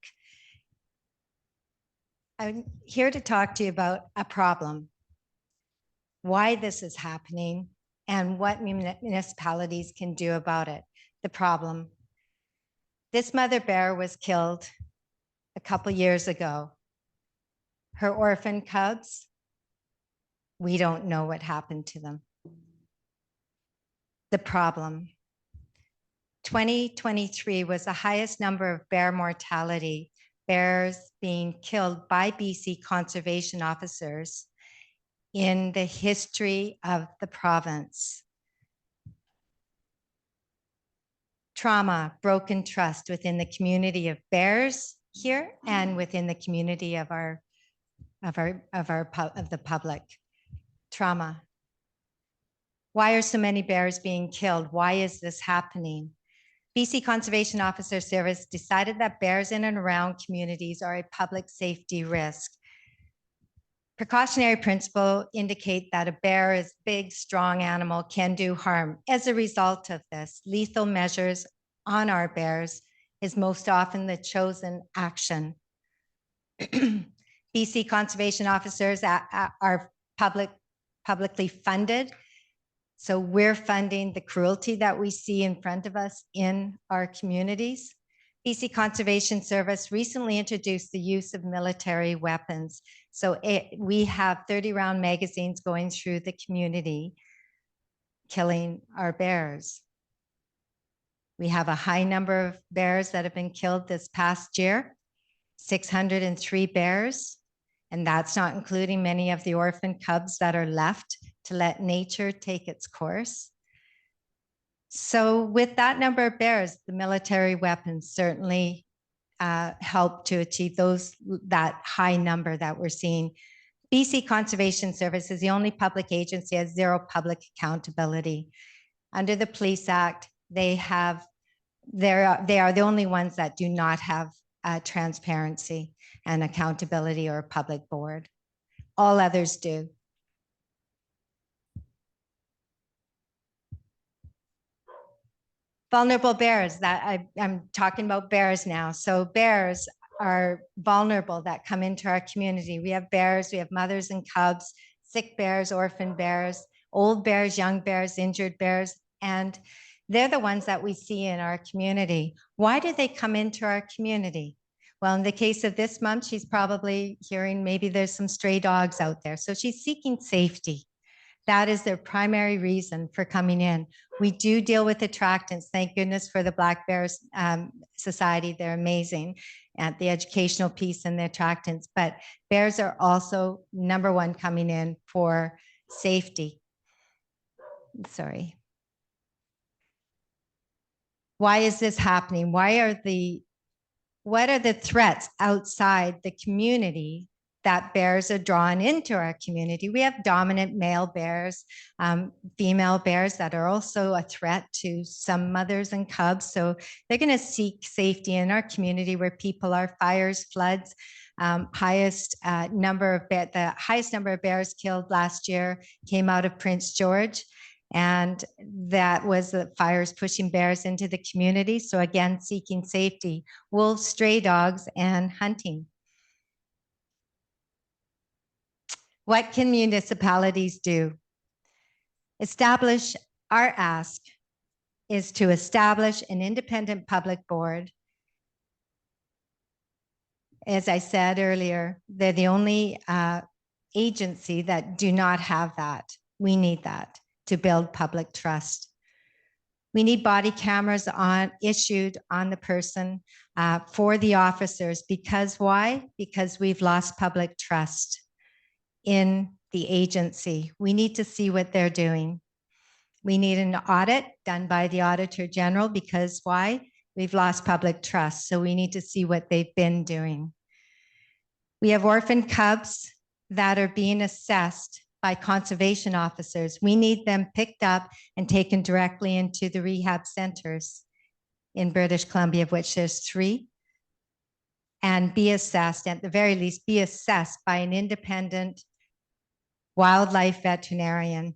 I'm here to talk to you about a problem, why this is happening, and what municipalities can do about it. The problem. This mother bear was killed a couple years ago. Her orphan cubs, we don't know what happened to them. The problem. 2023 was the highest number of bear mortality, bears being killed by BC conservation officers in the history of the province. Trauma, broken trust within the community of bears here and within the community of the public. Trauma. Why are so many bears being killed? Why is this happening? BC Conservation Officer Service decided that bears in and around communities are a public safety risk. Precautionary principle indicate that a bear is a big, strong animal, can do harm. As a result of this, lethal measures on our bears is most often the chosen action. BC conservation officers are publicly funded. So we're funding the cruelty that we see in front of us in our communities. BC Conservation Service recently introduced the use of military weapons. So we have 30-round magazines going through the community, killing our bears. We have a high number of bears that have been killed this past year, 603 bears, and that's not including many of the orphan cubs that are left to let nature take its course. So with that number of bears, the military weapons certainly help to achieve that high number that we're seeing. BC Conservation Service is the only public agency that has zero public accountability. Under the Police Act, they are the only ones that do not have transparency and accountability or a public board. All others do. Vulnerable bears, I'm talking about bears now. So bears are vulnerable that come into our community. We have bears, we have mothers and cubs, sick bears, orphan bears, old bears, young bears, injured bears, and they're the ones that we see in our community. Why do they come into our community? Well, in the case of this mom, she's probably hearing maybe there's some stray dogs out there. So she's seeking safety. That is their primary reason for coming in. We do deal with attractants. Thank goodness for the Black Bears Society. They're amazing at the educational piece and the attractants. But bears are also number one coming in for safety. Sorry. Why is this happening? What are the threats outside the community that bears are drawn into our community. We have dominant male bears, female bears that are also a threat to some mothers and cubs. So they're going to seek safety in our community where people are. Fires, floods, the highest number of bears killed last year came out of Prince George. And that was the fires pushing bears into the community. So again, seeking safety, wolves, stray dogs, and hunting. What can municipalities do? Our ask is to establish an independent public board. As I said earlier, they're the only agency that do not have that. We need that to build public trust. We need body cameras issued on the person for the officers. Because why? Because we've lost public trust in the agency. We need to see what they're doing. We need an audit done by the Auditor General. Because why? We've lost public trust. So we need to see what they've been doing. We have orphan cubs that are being assessed by conservation officers. We need them picked up and taken directly into the rehab centers in British Columbia, of which there's 3, and be assessed, at the very least, be assessed by an independent wildlife veterinarian.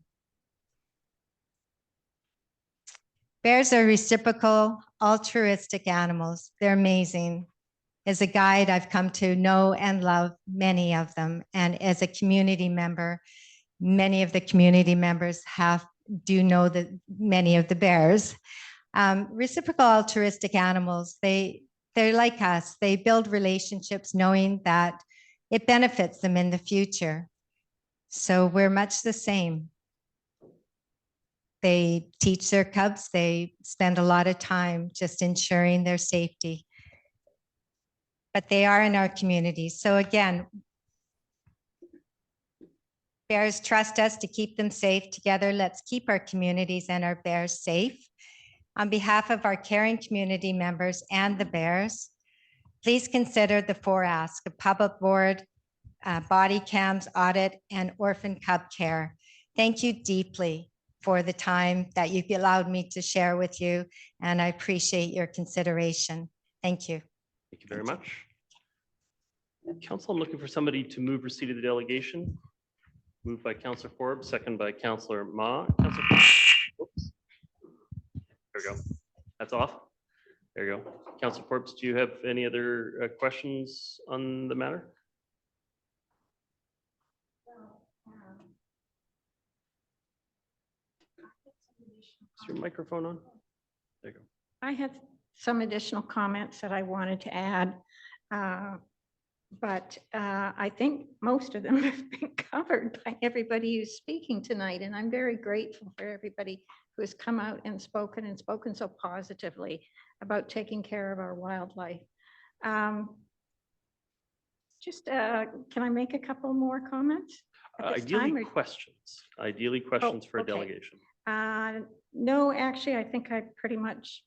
Bears are reciprocal, altruistic animals. They're amazing. As a guide, I've come to know and love many of them. And as a community member, many of the community members do know that many of the bears. Reciprocal altruistic animals, they're like us. They build relationships knowing that it benefits them in the future. So we're much the same. They teach their cubs. They spend a lot of time just ensuring their safety. But they are in our community. So again, bears trust us to keep them safe. Together, let's keep our communities and our bears safe. On behalf of our caring community members and the bears, please consider the 4 asks: a public board, body cams, audit, and orphan cub care. Thank you deeply for the time that you've allowed me to share with you, and I appreciate your consideration. Thank you. Thank you very much. Council, I'm looking for somebody to move receipt of the delegation. Moved by Councillor Forbes, second by Councillor Ma. Councillor, oops. There we go. That's off. There you go. Councillor Forbes, do you have any other questions on the matter? Is your microphone on? There you go. I had some additional comments that I wanted to add, but I think most of them have been covered by everybody who's speaking tonight, and I'm very grateful for everybody who has come out and spoken so positively about taking care of our wildlife. Can I make a couple more comments? Ideally questions. Ideally questions for a okay. delegation. No, actually, I think I pretty much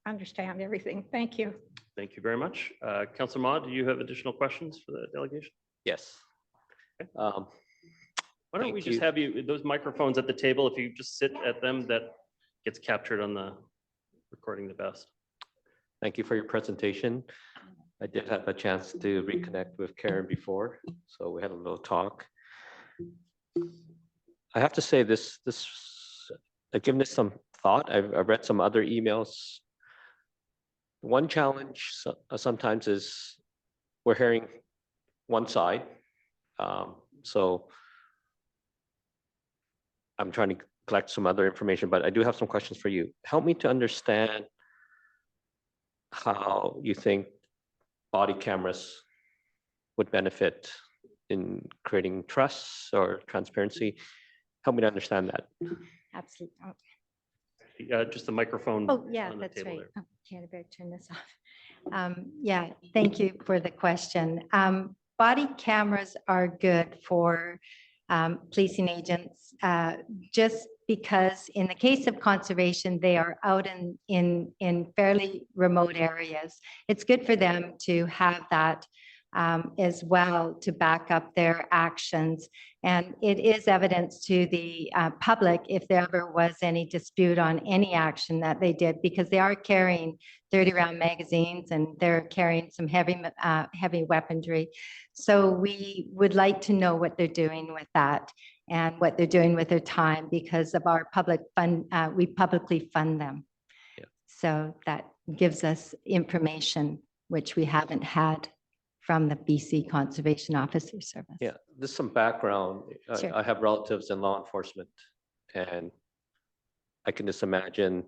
understand everything. Thank you. Thank you very much. Councillor Ma, do you have additional questions for the delegation? Yes. Okay. Why don't we just have those microphones at the table, if you just sit at them, that gets captured on the recording the best. Thank you for your presentation. I did have a chance to reconnect with Karen before, so we had a little talk. I have to say I've given this some thought. I've read some other emails. One challenge sometimes is we're hearing one side. So I'm trying to collect some other information, but I do have some questions for you. Help me to understand how you think body cameras would benefit in creating trust or transparency. Help me to understand that. Absolutely. Just the microphone. Oh, yeah, that's right. Oh, can't I better turn this off? Yeah, thank you for the question. Body cameras are good for policing agents, just because in the case of conservation, they are out in fairly remote areas. It's good for them to have that as well to back up their actions. And it is evidence to the public if there ever was any dispute on any action that they did, because they are carrying 30-round magazines and they're carrying some heavy weaponry. So we would like to know what they're doing with that and what they're doing with their time, because of our public fund, we publicly fund them. Yeah. So that gives us information which we haven't had from the BC Conservation Officer Service. Yeah, there's some background. Sure. I have relatives in law enforcement, and I can just imagine,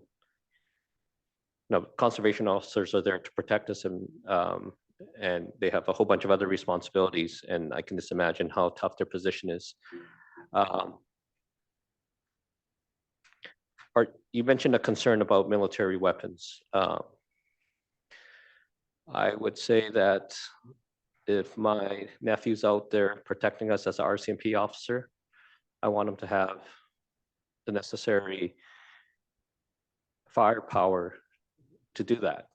conservation officers are there to protect us, and they have a whole bunch of other responsibilities, and I can just imagine how tough their position is. You mentioned a concern about military weapons. I would say that if my nephew's out there protecting us as an RCMP officer, I want him to have the necessary firepower to do that.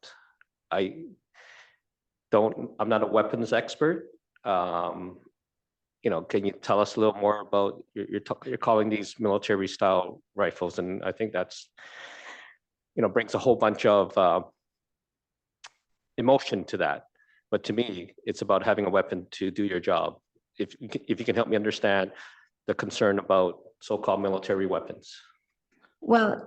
I'm not a weapons expert. Can you tell us a little more about, you're calling these military style rifles, and I think that's, brings a whole bunch of emotion to that. But to me, it's about having a weapon to do your job. If you can help me understand the concern about so-called military weapons. Well,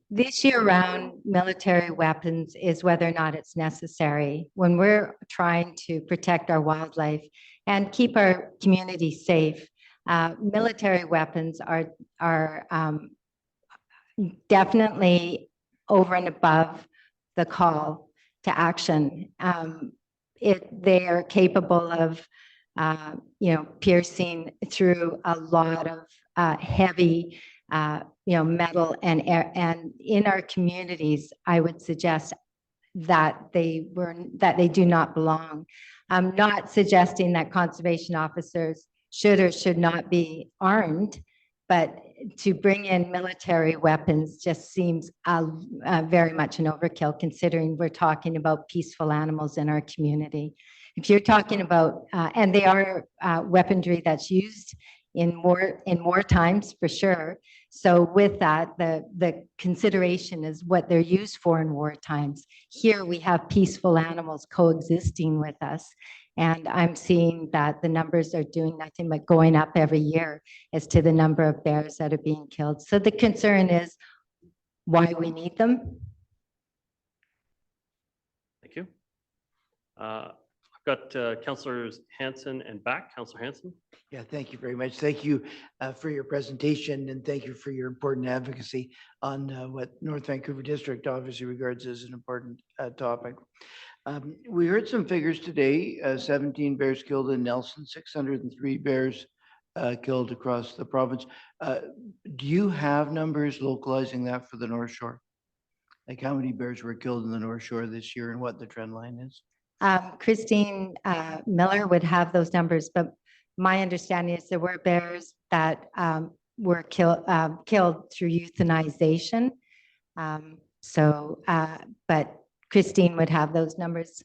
this year round military weapons is whether or not it's necessary. When we're trying to protect our wildlife and keep our community safe, military weapons are definitely over and above the call to action. They are capable of, piercing through a lot of heavy, metal and air. And in our communities, I would suggest that they do not belong. I'm not suggesting that conservation officers should or should not be armed, but to bring in military weapons just seems very much an overkill, considering we're talking about peaceful animals in our community. If you're talking about, and they are weaponry that's used in war times for sure. So with that, the consideration is what they're used for in war times. Here we have peaceful animals coexisting with us. And I'm seeing that the numbers are doing nothing but going up every year as to the number of bears that are being killed. So the concern is why we need them. Thank you. I've got Councillors Hanson and back. Councillor Hanson. Yeah, thank you very much. Thank you for your presentation, and thank you for your important advocacy on what North Vancouver District obviously regards as an important topic. We heard some figures today, 17 bears killed in Nelson, 603 bears killed across the province. Do you have numbers localizing that for the North Shore? Like how many bears were killed in the North Shore this year and what the trend line is? Christine Miller would have those numbers, but my understanding is there were bears that were killed through euthanization. But Christine would have those numbers.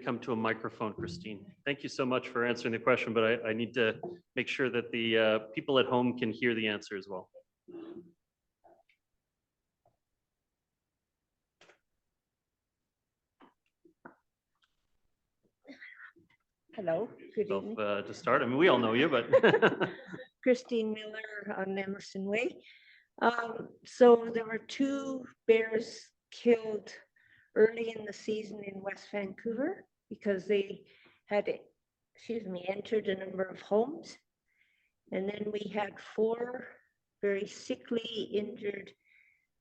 Come to a microphone, Christine. Thank you so much for answering the question, but I need to make sure that the people at home can hear the answer as well. Hello, good evening. To start, I mean, we all know you, but. Christine Miller on Emerson Way. So there were 2 bears killed early in the season in West Vancouver because they had, entered a number of homes. And then we had 4 very sickly injured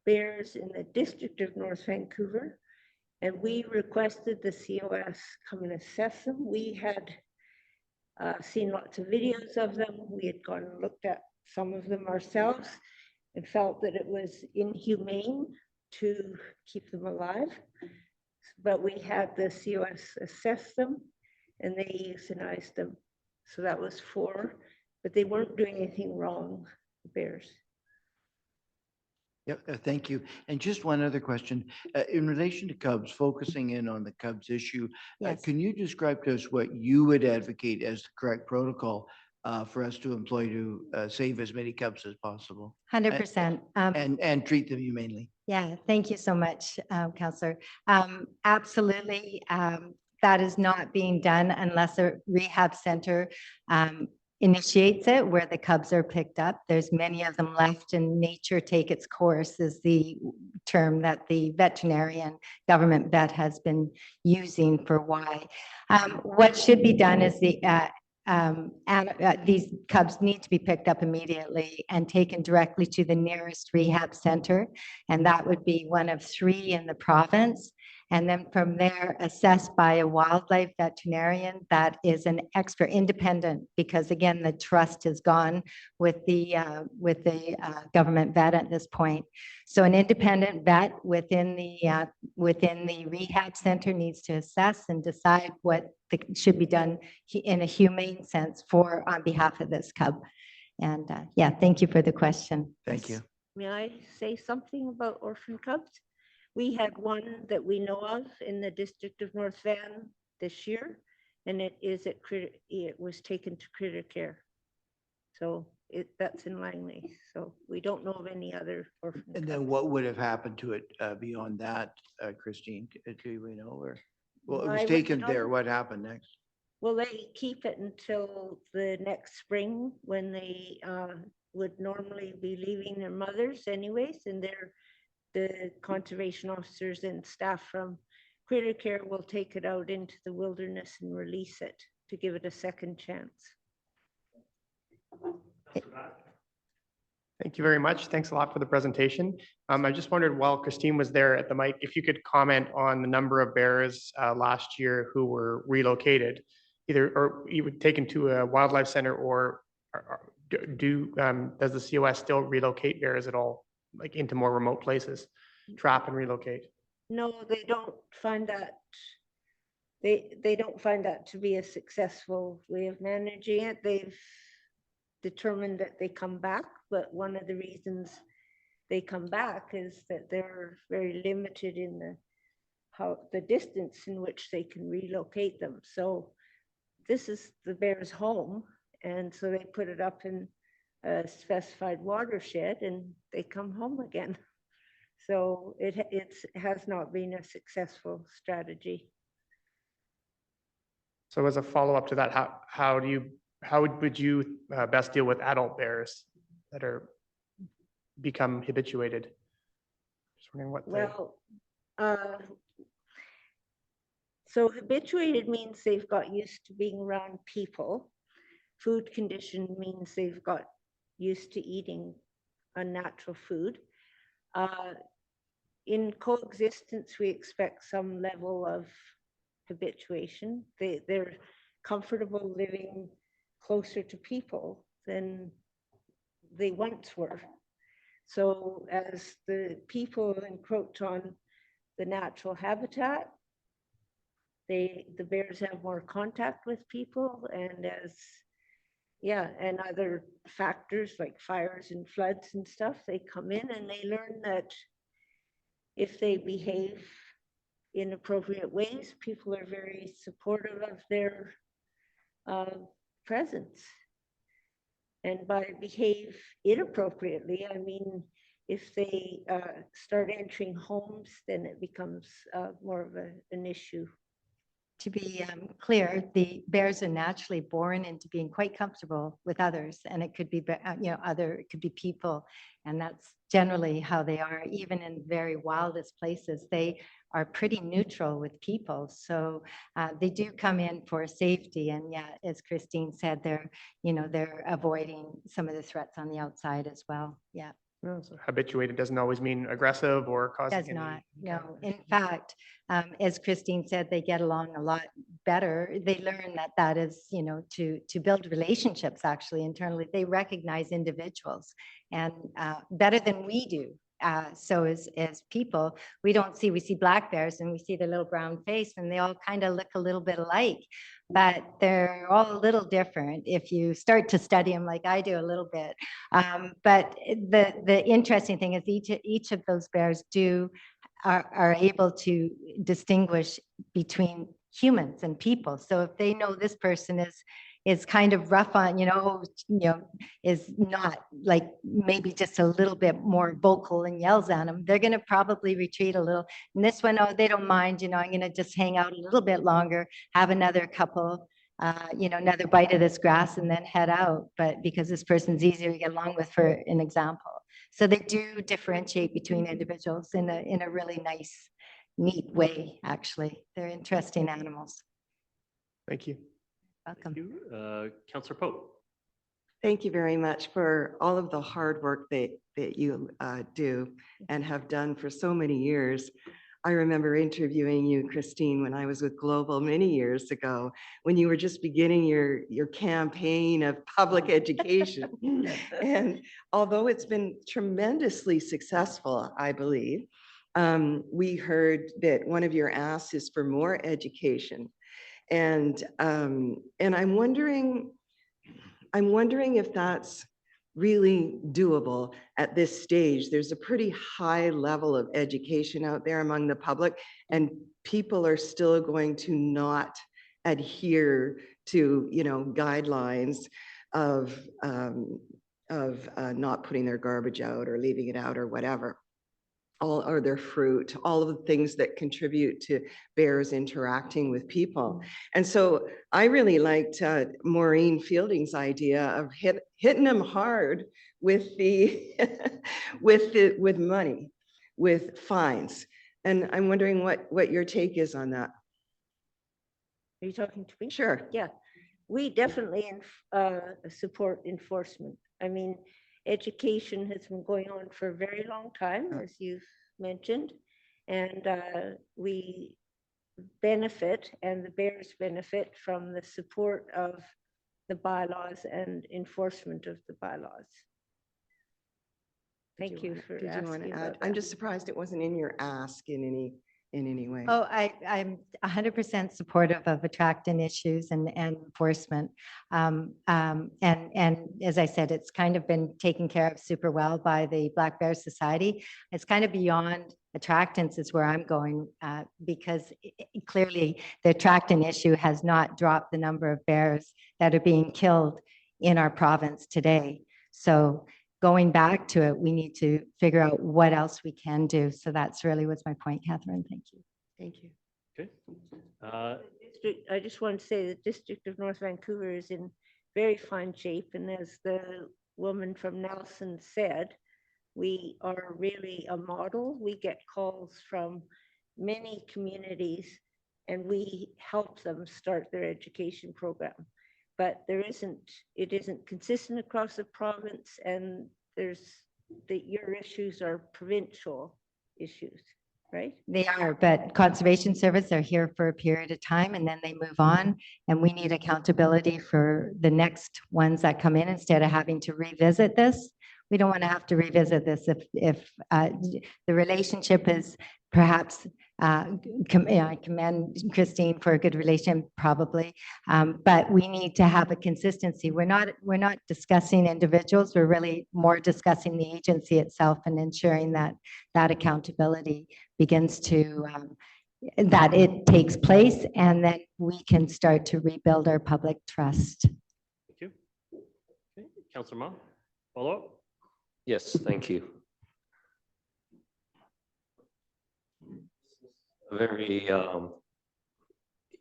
bears in the district of North Vancouver. And we requested the COS come and assess them. We had seen lots of videos of them. We had gone and looked at some of them ourselves and felt that it was inhumane to keep them alive. But we had the COS assess them and they euthanized them. So that was 4, but they weren't doing anything wrong, the bears. Yep, thank you. And just one other question. In relation to Cubs, focusing in on the Cubs issue, Yes. can you describe to us what you would advocate as the correct protocol for us to employ to save as many Cubs as possible? 100%. And treat them humanely. Yeah, thank you so much, Counselor. Absolutely, that is not being done unless a rehab center initiates it, where the cubs are picked up. There's many of them left, and nature take its course is the term that the veterinarian government vet has been using for why. What should be done is these cubs need to be picked up immediately and taken directly to the nearest rehab center. And that would be one of 3 in the province. And then from there, assessed by a wildlife veterinarian that is an expert, independent, because again, the trust is gone with the government vet at this point. So an independent vet within the rehab center needs to assess and decide what should be done in a humane sense on behalf of this cub. And yeah, thank you for the question. Thank you. May I say something about orphan cubs? We had one that we know of in the district of North Van this year, and it was taken to critter care. So that's in Langley. So we don't know of any other orphan And cubs. then what would have happened to it beyond that, Christine? Do we know? Or well, it was I would taken know. there. What happened next? Well, they keep it until the next spring when they would normally be leaving their mothers anyways, and the conservation officers and staff from critter care will take it out into the wilderness and release it to give it a second chance. Thank you very much. Thanks a lot for the presentation. I just wondered, while Christine was there at the mic, if you could comment on the number of bears last year who were relocated, or even taken to a wildlife center, or does the COS still relocate bears at all, like into more remote places, trap and relocate? No, they don't find that. They don't find that to be a successful way of managing it. They've determined that they come back, but one of the reasons they come back is that they're very limited in the distance in which they can relocate them. So this is the bear's home, and so they put it up in a specified watershed and they come home again. So it has not been a successful strategy. So as a follow-up to that, how would you best deal with adult bears that are become habituated? Just wondering what. Well, so habituated means they've got used to being around people. Food condition means they've got used to eating unnatural food. In coexistence, we expect some level of habituation. They're comfortable living closer to people than they once were. So as the people encroach on the natural habitat, the bears have more contact with people, and and other factors like fires and floods and stuff, they come in and they learn that if they behave in appropriate ways, people are very supportive of their presence. And by behave inappropriately, I mean, if they start entering homes, then it becomes more of an issue. To be clear, the bears are naturally born into being quite comfortable with others, and it could be, it could be people, and that's generally how they are. Even in very wildest places, they are pretty neutral with people. So they do come in for safety, and yeah, as Christine said, they're avoiding some of the threats on the outside as well. Yeah. No, so habituated doesn't always mean aggressive or causing. Does not. No. In fact, as Christine said, they get along a lot better. They learn that is, to build relationships actually internally. They recognize individuals and better than we do So as people, we see black bears and we see the little brown face and they all kind of look a little bit alike, but they're all a little different if you start to study them like I do a little bit. But the interesting thing is each of those bears are able to distinguish between humans and people. So if they know this person is kind of rough on, is not like maybe just a little bit more vocal and yells at them, they're going to probably retreat a little. And this one, oh, they don't mind, I'm going to just hang out a little bit longer, have another couple, another bite of this grass and then head out. But because this person's easier to get along with, for an example. So they do differentiate between individuals in a really nice, neat way, actually. They're interesting animals. Thank you. Welcome. Thank you. Councillor Pope. Thank you very much for all of the hard work that you do and have done for so many years. I remember interviewing you, Christine, when I was with Global many years ago, when you were just beginning your campaign of public education. And although it's been tremendously successful, I believe, we heard that one of your asks is for more education. And I'm wondering if that's really doable at this stage. There's a pretty high level of education out there among the public, and people are still going to not adhere to, guidelines of not putting their garbage out or leaving it out or whatever. Or their fruit, all of the things that contribute to bears interacting with people. And so I really liked Maureen Fielding's idea of hitting them hard with with money, with fines. And I'm wondering what your take is on that. Are you talking to me? Sure. Yeah, we definitely support enforcement. I mean, education has been going on for a very long time, as you've mentioned, and we benefit, and the bears benefit from the support of the bylaws and enforcement of the bylaws. Thank you for asking about I'm that. just surprised it wasn't in your ask in any way. Oh, I'm 100% supportive of attractant issues and enforcement. And as I said, it's kind of been taken care of super well by the Black Bear Society. It's kind of beyond attractants is where I'm going, because clearly the attractant issue has not dropped the number of bears that are being killed in our province today. So going back to it, we need to figure out what else we can do. So that's really what's my point, Catherine. Thank you. Thank you. Okay. I just want to say the District of North Vancouver is in very fine shape. And as the woman from Nelson said, we are really a model. We get calls from many communities and we help them start their education program. But it isn't consistent across the province, and your issues are provincial issues, right? They are, but Conservation Service are here for a period of time and then they move on. And we need accountability for the next ones that come in instead of having to revisit this. We don't want to have to revisit this if the relationship is perhaps, I commend Christine for a good relation, probably, but we need to have a consistency. We're not discussing individuals. We're really more discussing the agency itself and ensuring that accountability begins to, that it takes place, and then we can start to rebuild our public trust. Thank you. Okay. Councillor Ma, follow up? Yes, thank you. Very,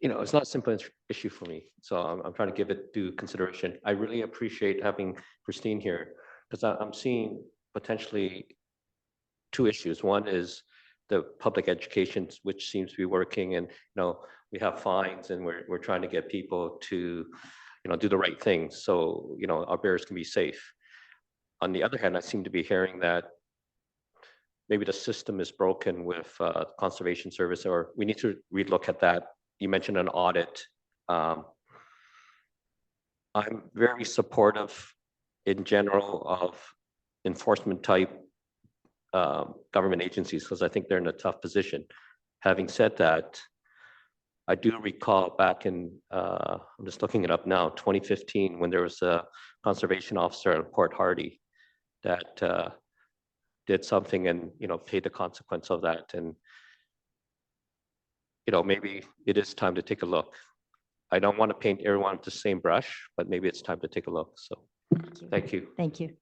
it's not a simple issue for me. So I'm trying to give it due consideration. I really appreciate having Christine here because I'm seeing potentially two issues. One is the public education, which seems to be working, and we have fines and we're trying to get people to do the right things so our bears can be safe. On the other hand, I seem to be hearing that maybe the system is broken with Conservation Service, or we need to relook at that. You mentioned an audit. I'm very supportive in general of enforcement type government agencies, because I think they're in a tough position. Having said that, I do recall back in, I'm just looking it up now, 2015, when there was a conservation officer at Port Hardy that did something and, paid the consequence of that. And, maybe it is time to take a look. I don't want to paint everyone with the same brush, but maybe it's time to take a look. So thank you. Thank you.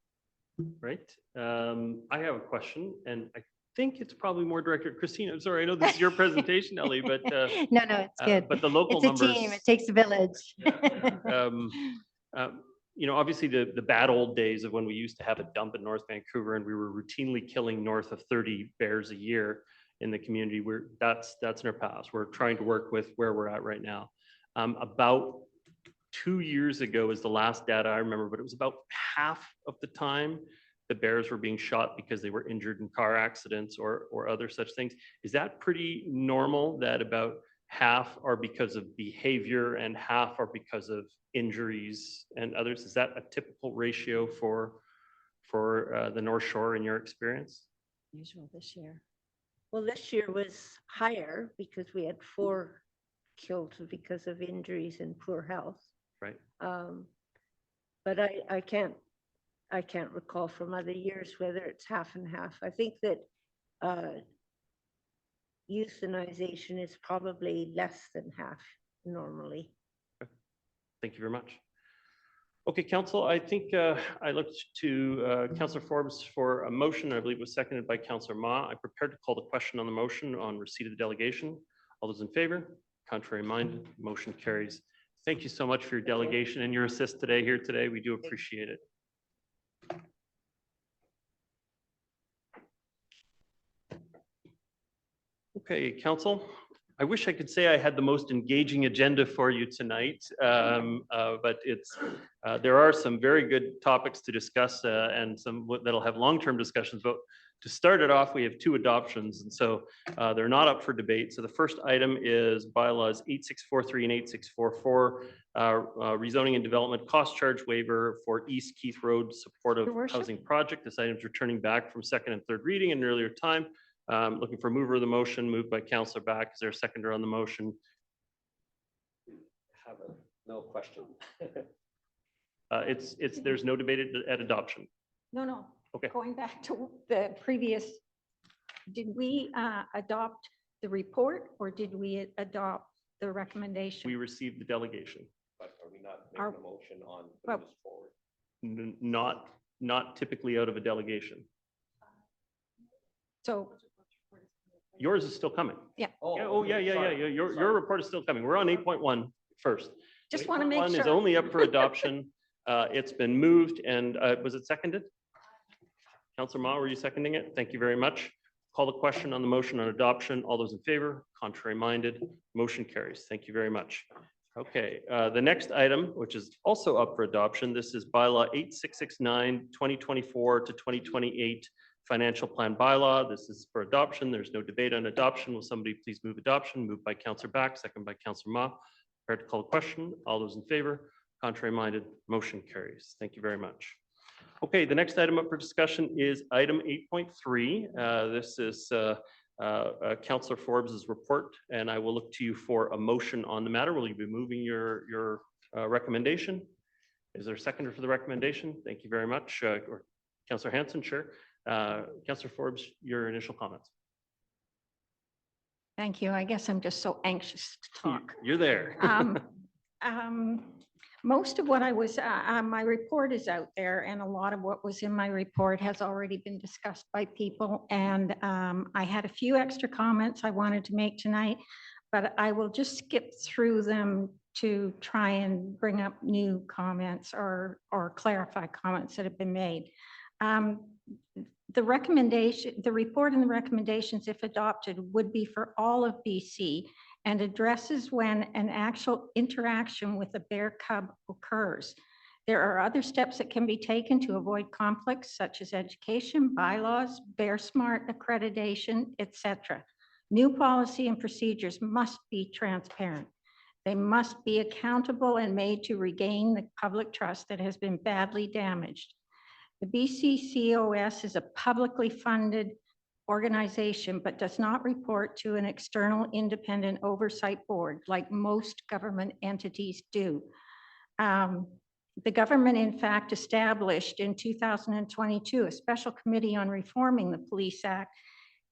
Right. I have a question, and I think it's probably more directed at Christine. I'm sorry, I know this is your presentation, Ellie, but No, it's good. but the local It's a numbers. team. It takes a village. Obviously the bad old days of when we used to have a dump in North Vancouver and we were routinely killing north of 30 bears a year in the community. That's in our past. We're trying to work with where we're at right now. About 2 years ago is the last data I remember, but it was about half of the time the bears were being shot because they were injured in car accidents or other such things. Is that pretty normal that about half are because of behavior and half are because of injuries and others? Is that a typical ratio for the North Shore in your experience? Usual this year. Well, this year was higher because we had 4 killed because of injuries and poor health. Right. But I can't recall from other years whether it's half and half. I think that euthanization is probably less than half normally. Thank you very much. Okay, Council, I think I looked to Councillor Forbes for a motion. I believe it was seconded by Councillor Ma. I'm prepared to call the question on the motion on receipt of the delegation. All those in favor? Contrary minded? Motion carries. Thank you so much for your delegation and your assist here today. We do appreciate it. Okay, Council, I wish I could say I had the most engaging agenda for you tonight, but there are some very good topics to discuss and some that'll have long-term discussions. But to start it off, we have 2 adoptions, and so they're not up for debate. So the first item is bylaws 8643 and 8644, rezoning and development cost charge waiver for East Keith Road supportive housing project. This item is returning back from second and third reading in an earlier time. Looking for a mover of the motion, moved by Councillor Back. Is there a seconder on the motion? No question. There's no debate at adoption. No. Okay. Going back to the previous, did we adopt the report or did we adopt the recommendation? We received the delegation. But are we not making a motion on putting this forward? Not typically out of a delegation. So yours is still coming. Yeah. Yeah. Your report is still coming. We're on 8.1 first. Just want to make sure. 8.1 is only up for adoption. It's been moved and was it seconded? Councillor Ma, were you seconding it? Thank you very much. Call the question on the motion on adoption. All those in favor? Contrary minded? Motion carries. Thank you very much. Okay, the next item, which is also up for adoption, this is bylaw 8669, 2024 to 2028 financial plan bylaw. This is for adoption. There's no debate on adoption. Will somebody please move adoption? Moved by Councillor Back, second by Councillor Ma. Prepared to call the question. All those in favor? Contrary minded? Motion carries. Thank you very much. Okay, the next item up for discussion is item 8.3. This is Councillor Forbes's report, and I will look to you for a motion on the matter. Will you be moving your recommendation? Is there a seconder for the recommendation? Thank you very much. Or Councillor Hanson, sure. Councillor Forbes, your initial comments. Thank you. I guess I'm just so anxious to talk. You're there. Most of what I was, my report is out there, and a lot of what was in my report has already been discussed by people. And I had a few extra comments I wanted to make tonight, but I will just skip through them to try and bring up new comments or clarify comments that have been made. The report and the recommendations, if adopted, would be for all of BC and addresses when an actual interaction with a bear cub occurs. There are other steps that can be taken to avoid conflicts such as education, bylaws, Bear Smart accreditation, etc. New policy and procedures must be transparent. They must be accountable and made to regain the public trust that has been badly damaged. The BCCOS is a publicly funded organization, but does not report to an external independent oversight board like most government entities do. The government, in fact, established in 2022 a special committee on reforming the Police Act,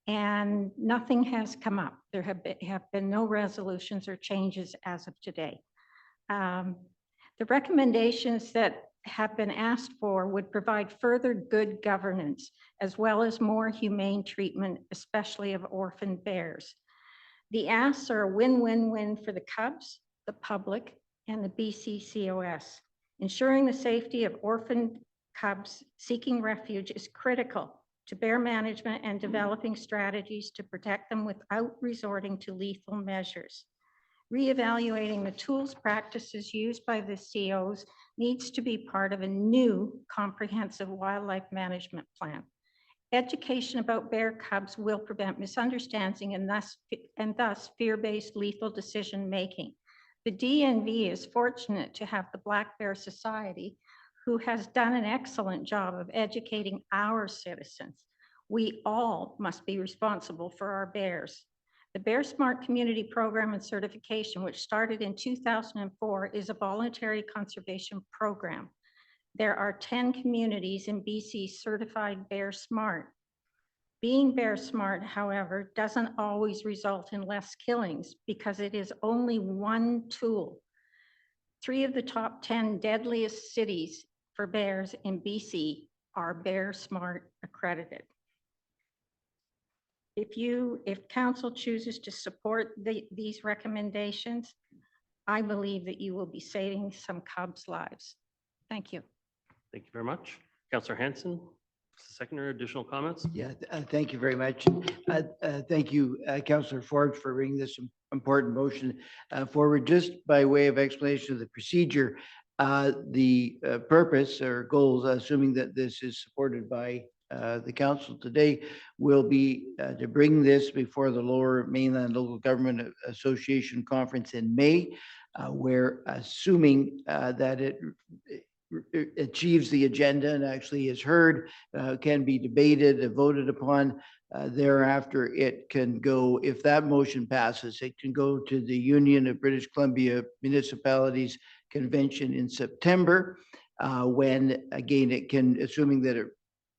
and nothing has come up. There have been no resolutions or changes as of today. The recommendations that have been asked for would provide further good governance as well as more humane treatment, especially of orphaned bears. The asks are a win-win-win for the cubs, the public, and the BCCOS. Ensuring the safety of orphaned cubs seeking refuge is critical to bear management and developing strategies to protect them without resorting to lethal measures. Reevaluating the tools, practices used by the COs needs to be part of a new comprehensive wildlife management plan. Education about bear cubs will prevent misunderstanding and thus fear-based lethal decision-making. The DNV is fortunate to have the Black Bear Society, who has done an excellent job of educating our citizens. We all must be responsible for our bears. The Bear Smart Community Program and Certification, which started in 2004, is a voluntary conservation program. There are 10 communities in BC certified Bear Smart. Being Bear Smart, however, doesn't always result in less killings because it is only one tool. 3 of the top 10 deadliest cities for bears in BC are Bear Smart accredited. If council chooses to support these recommendations, I believe that you will be saving some cubs' lives. Thank you. Thank you very much. Councillor Hanson, seconder, additional comments? Yeah, thank you very much. Thank you, Councillor Forbes, for bringing this important motion forward. Just by way of explanation of the procedure, the purpose or goals, assuming that this is supported by the council today, will be to bring this before the Lower Mainland Local Government Association Conference in May, where assuming that it achieves the agenda and actually is heard, can be debated and voted upon. Thereafter, it can go, if that motion passes, it can go to the Union of British Columbia Municipalities Convention in September, when again, it can, assuming that it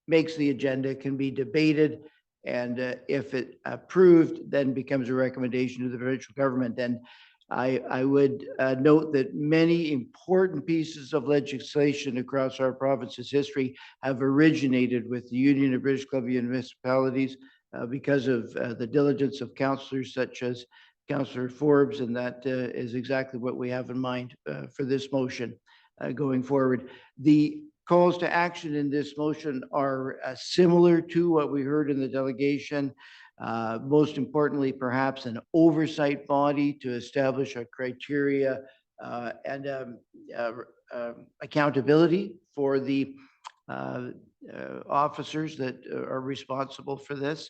makes the agenda, can be debated. And if it approved, then becomes a recommendation to the provincial government. And I would note that many important pieces of legislation across our province's history have originated with the Union of British Columbia Municipalities because of the diligence of councillors such as Councillor Forbes, and that is exactly what we have in mind for this motion going forward. The calls to action in this motion are similar to what we heard in the delegation. Most importantly, perhaps an oversight body to establish a criteria and accountability for the officers that are responsible for this,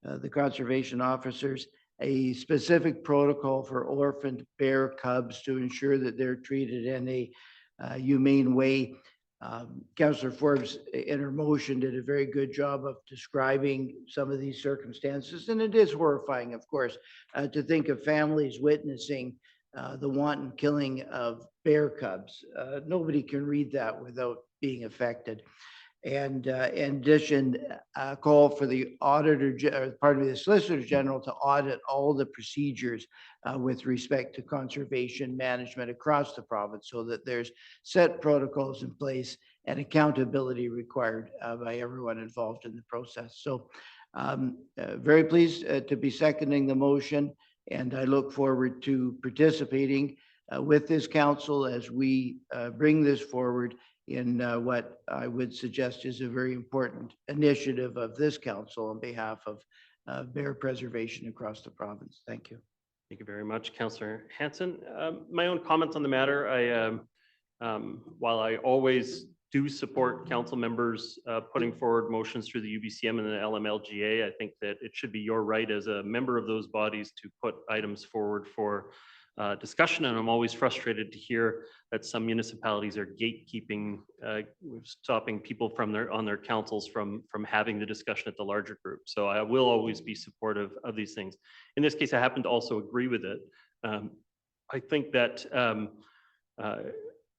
the conservation officers, a specific protocol for orphaned bear cubs to ensure that they're treated in a humane way. Councillor Forbes, in her motion, did a very good job of describing some of these circumstances, and it is horrifying, of course, to think of families witnessing the wanton killing of bear cubs. Nobody can read that without being affected. And in addition, a call for the the Solicitor General to audit all the procedures with respect to conservation management across the province, so that there's set protocols in place and accountability required by everyone involved in the process. So very pleased to be seconding the motion, and I look forward to participating with this council as we bring this forward in what I would suggest is a very important initiative of this council on behalf of bear preservation across the province. Thank you. Thank you very much, Councillor Hanson. My own comments on the matter, while I always do support council members putting forward motions through the UBCM and the LMLGA, I think that it should be your right as a member of those bodies to put items forward for discussion, and I'm always frustrated to hear that some municipalities are gatekeeping, stopping people from on their councils from having the discussion at the larger group. So I will always be supportive of these things. In this case, I happen to also agree with it. I think that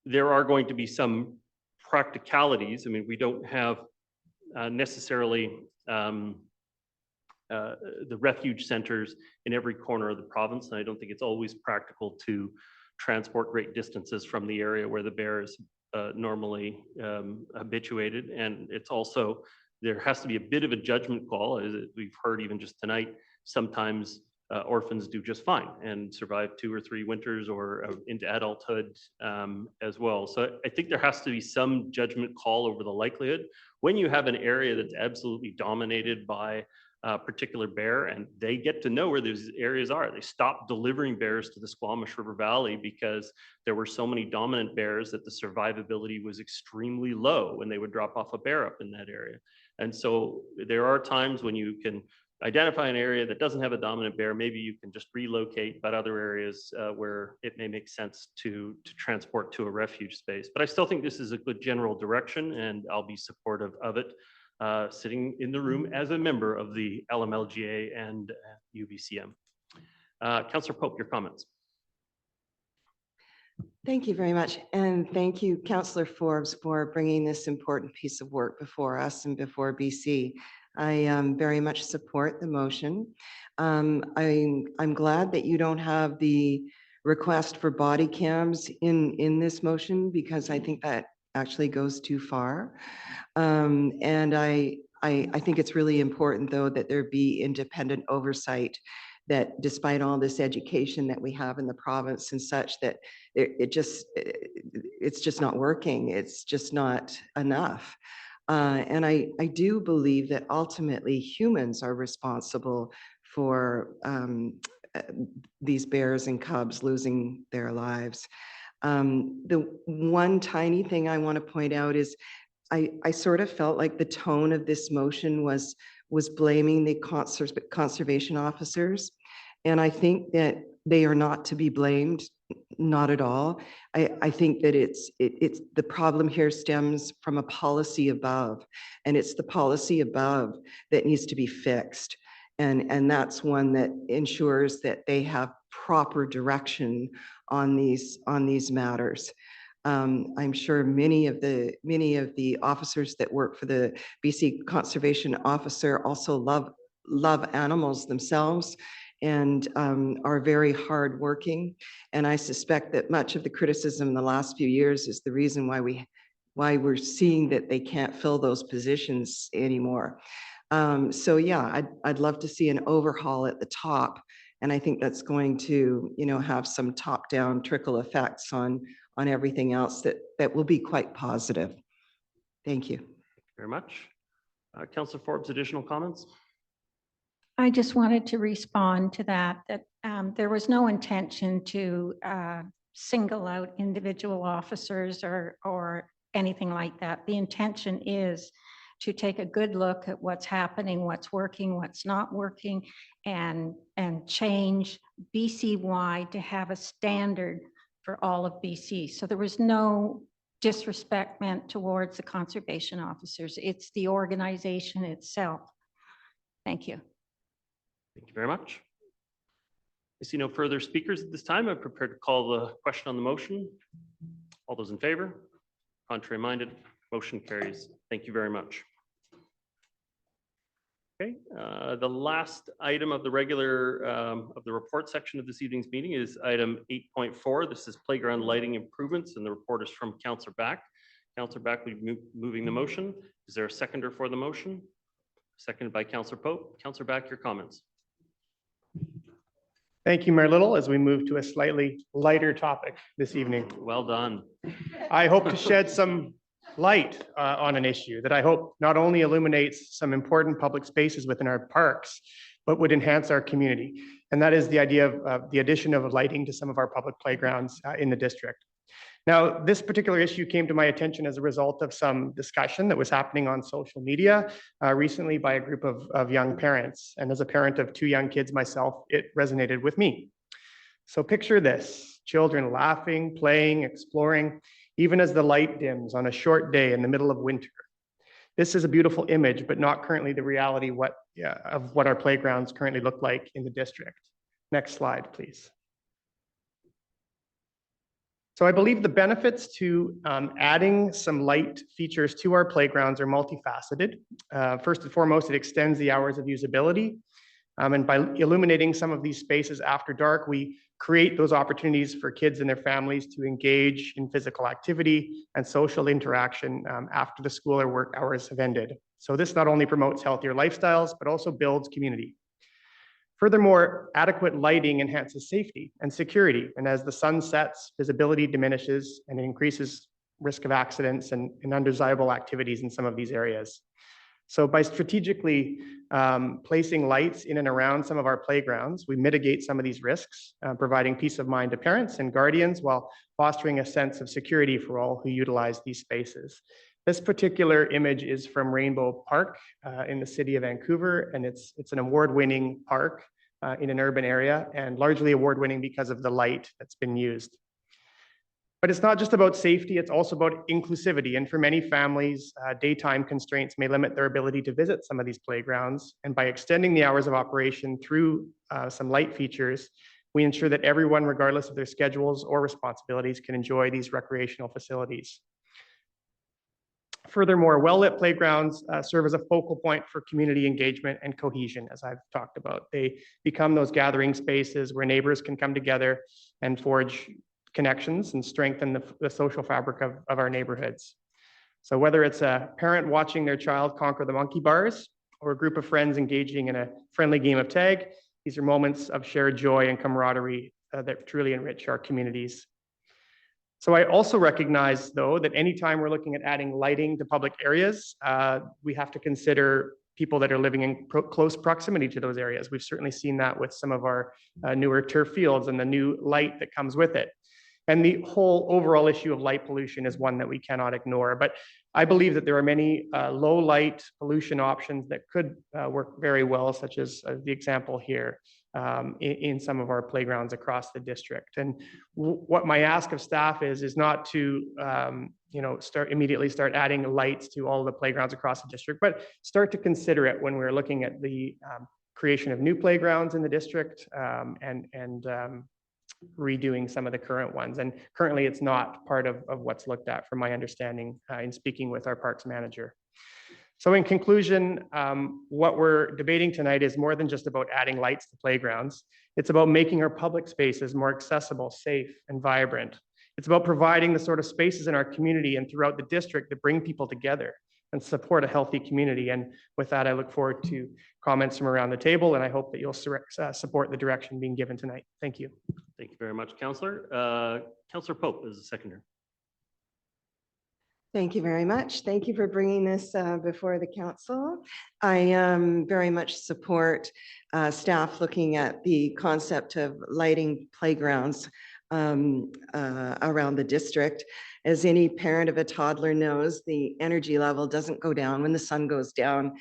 there are going to be some practicalities. I mean, we don't have necessarily the refuge centers in every corner of the province, and I don't think it's always practical to transport great distances from the area where the bear is normally habituated. And it's also, there has to be a bit of a judgment call, as we've heard even just tonight. Sometimes orphans do just fine and survive 2 or 3 winters or into adulthood as well. So I think there has to be some judgment call over the likelihood. When you have an area that's absolutely dominated by a particular bear, and they get to know where those areas are. They stopped delivering bears to the Squamish River Valley because there were so many dominant bears that the survivability was extremely low when they would drop off a bear up in that area. And so there are times when you can identify an area that doesn't have a dominant bear, maybe you can just relocate, but other areas where it may make sense to transport to a refuge space. But I still think this is a good general direction, and I'll be supportive of it. Sitting in the room as a member of the LMLGA and UBCM. Councillor Pope, your comments. Thank you very much. And thank you, Councillor Forbes, for bringing this important piece of work before us and before BC. I very much support the motion. I'm glad that you don't have the request for body cams in this motion, because I think that actually goes too far. And I think it's really important, though, that there be independent oversight, that despite all this education that we have in the province and such, that it's just not working. It's just not enough. And I do believe that ultimately humans are responsible for these bears and cubs losing their lives. The one tiny thing I want to point out is I sort of felt like the tone of this motion was blaming the conservation officers. And I think that they are not to be blamed, not at all. I think that it's the problem here stems from a policy above, and it's the policy above that needs to be fixed. And that's one that ensures that they have proper direction on these matters. I'm sure many of the officers that work for the BC Conservation Officer also love animals themselves and are very hardworking. And I suspect that much of the criticism in the last few years is the reason why we're seeing that they can't fill those positions anymore. So yeah, I'd love to see an overhaul at the top. And I think that's going to, have some top-down trickle effects on everything else that will be quite positive. Thank you. Thank you very much. Councillor Forbes, additional comments? I just wanted to respond to that there was no intention to single out individual officers or anything like that. The intention is to take a good look at what's happening, what's working, what's not working, and change BC-wide to have a standard for all of BC. So there was no disrespect meant towards the conservation officers. It's the organization itself. Thank you. Thank you very much. I see no further speakers at this time. I'm prepared to call the question on the motion. All those in favor? Contrary minded? Motion carries. Thank you very much. Okay, the last item of the regular of the report section of this evening's meeting is item 8.4. This is playground lighting improvements, and the report is from Councillor Back. Councillor Back will be moving the motion. Is there a seconder for the motion? Seconded by Councillor Pope. Councillor Back, your comments. Thank you, Mayor Little, as we move to a slightly lighter topic this evening. Well done. I hope to shed some light on an issue that I hope not only illuminates some important public spaces within our parks, but would enhance our community. And that is the idea of the addition of lighting to some of our public playgrounds in the district. Now, this particular issue came to my attention as a result of some discussion that was happening on social media recently by a group of young parents. And as a parent of 2 young kids myself, it resonated with me. So picture this, children laughing, playing, exploring, even as the light dims on a short day in the middle of winter. This is a beautiful image, but not currently the reality of what our playgrounds currently look like in the district. Next slide, please. So I believe the benefits to adding some light features to our playgrounds are multifaceted. First and foremost, it extends the hours of usability. And by illuminating some of these spaces after dark, we create those opportunities for kids and their families to engage in physical activity and social interaction after the school or work hours have ended. So this not only promotes healthier lifestyles, but also builds community. Furthermore, adequate lighting enhances safety and security. And as the sun sets, visibility diminishes and it increases risk of accidents and undesirable activities in some of these areas. So by strategically placing lights in and around some of our playgrounds, we mitigate some of these risks, providing peace of mind to parents and guardians while fostering a sense of security for all who utilize these spaces. This particular image is from Rainbow Park in the city of Vancouver, and it's an award-winning park in an urban area and largely award-winning because of the light that's been used. But it's not just about safety, it's also about inclusivity. And for many families, daytime constraints may limit their ability to visit some of these playgrounds. And by extending the hours of operation through some light features, we ensure that everyone, regardless of their schedules or responsibilities, can enjoy these recreational facilities. Furthermore, well-lit playgrounds serve as a focal point for community engagement and cohesion, as I've talked about. They become those gathering spaces where neighbors can come together and forge connections and strengthen the social fabric of our neighborhoods. So whether it's a parent watching their child conquer the monkey bars or a group of friends engaging in a friendly game of tag, these are moments of shared joy and camaraderie that truly enrich our communities. So I also recognize, though, that anytime we're looking at adding lighting to public areas, we have to consider people that are living in close proximity to those areas. We've certainly seen that with some of our newer turf fields and the new light that comes with it. And the whole overall issue of light pollution is one that we cannot ignore. But I believe that there are many low light pollution options that could work very well, such as the example here in some of our playgrounds across the district. And what my ask of staff is not to immediately start adding lights to all the playgrounds across the district, but start to consider it when we're looking at the creation of new playgrounds in the district and redoing some of the current ones. And currently it's not part of what's looked at from my understanding in speaking with our parks manager. So in conclusion, what we're debating tonight is more than just about adding lights to playgrounds. It's about making our public spaces more accessible, safe, and vibrant. It's about providing the sort of spaces in our community and throughout the district that bring people together and support a healthy community. And with that, I look forward to comments from around the table, and I hope that you'll support the direction being given tonight. Thank you. Thank you very much, Councillor. Councillor Pope is the seconder. Thank you very much. Thank you for bringing this before the council. I very much support staff looking at the concept of lighting playgrounds around the district. As any parent of a toddler knows, the energy level doesn't go down when the sun goes down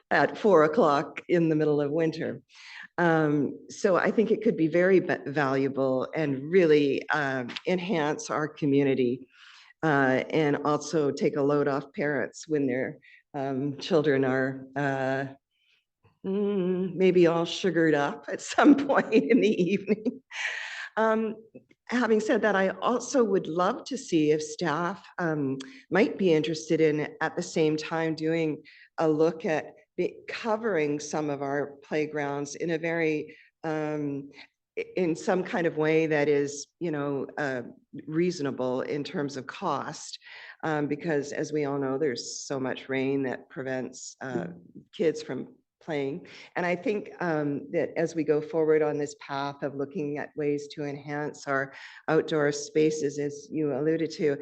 at 4 o'clock in the middle of winter. So I think it could be very valuable and really enhance our community and also take a load off parents when their children are maybe all sugared up at some point in the evening. Having said that, I also would love to see if staff might be interested in, at the same time, doing a look at covering some of our playgrounds in a very in some kind of way that is, reasonable in terms of cost, because as we all know, there's so much rain that prevents kids from playing. And I think that as we go forward on this path of looking at ways to enhance our outdoor spaces, as you alluded to,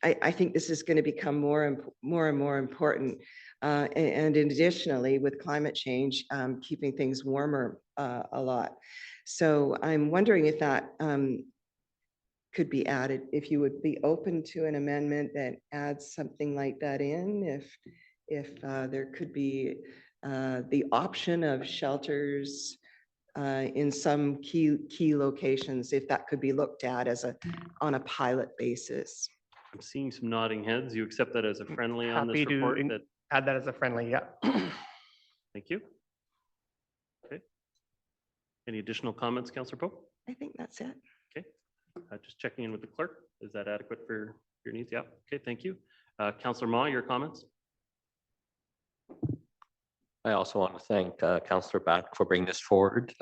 I think this is going to become more and more important. And additionally, with climate change, keeping things warmer a lot. So I'm wondering if that could be added, if you would be open to an amendment that adds something like that in, if there could be the option of shelters in some key locations, if that could be looked at as on a pilot basis. I'm seeing some nodding heads. You accept that as a friendly on this Happy to report? That, add that as a friendly, yeah. thank you. Okay. Any additional comments, Councillor Pope? I think that's it. Okay. Just checking in with the clerk. Is that adequate for your needs? Yeah. Okay, thank you. Councillor Ma, your comments? I also want to thank Councillor Back for bringing this forward.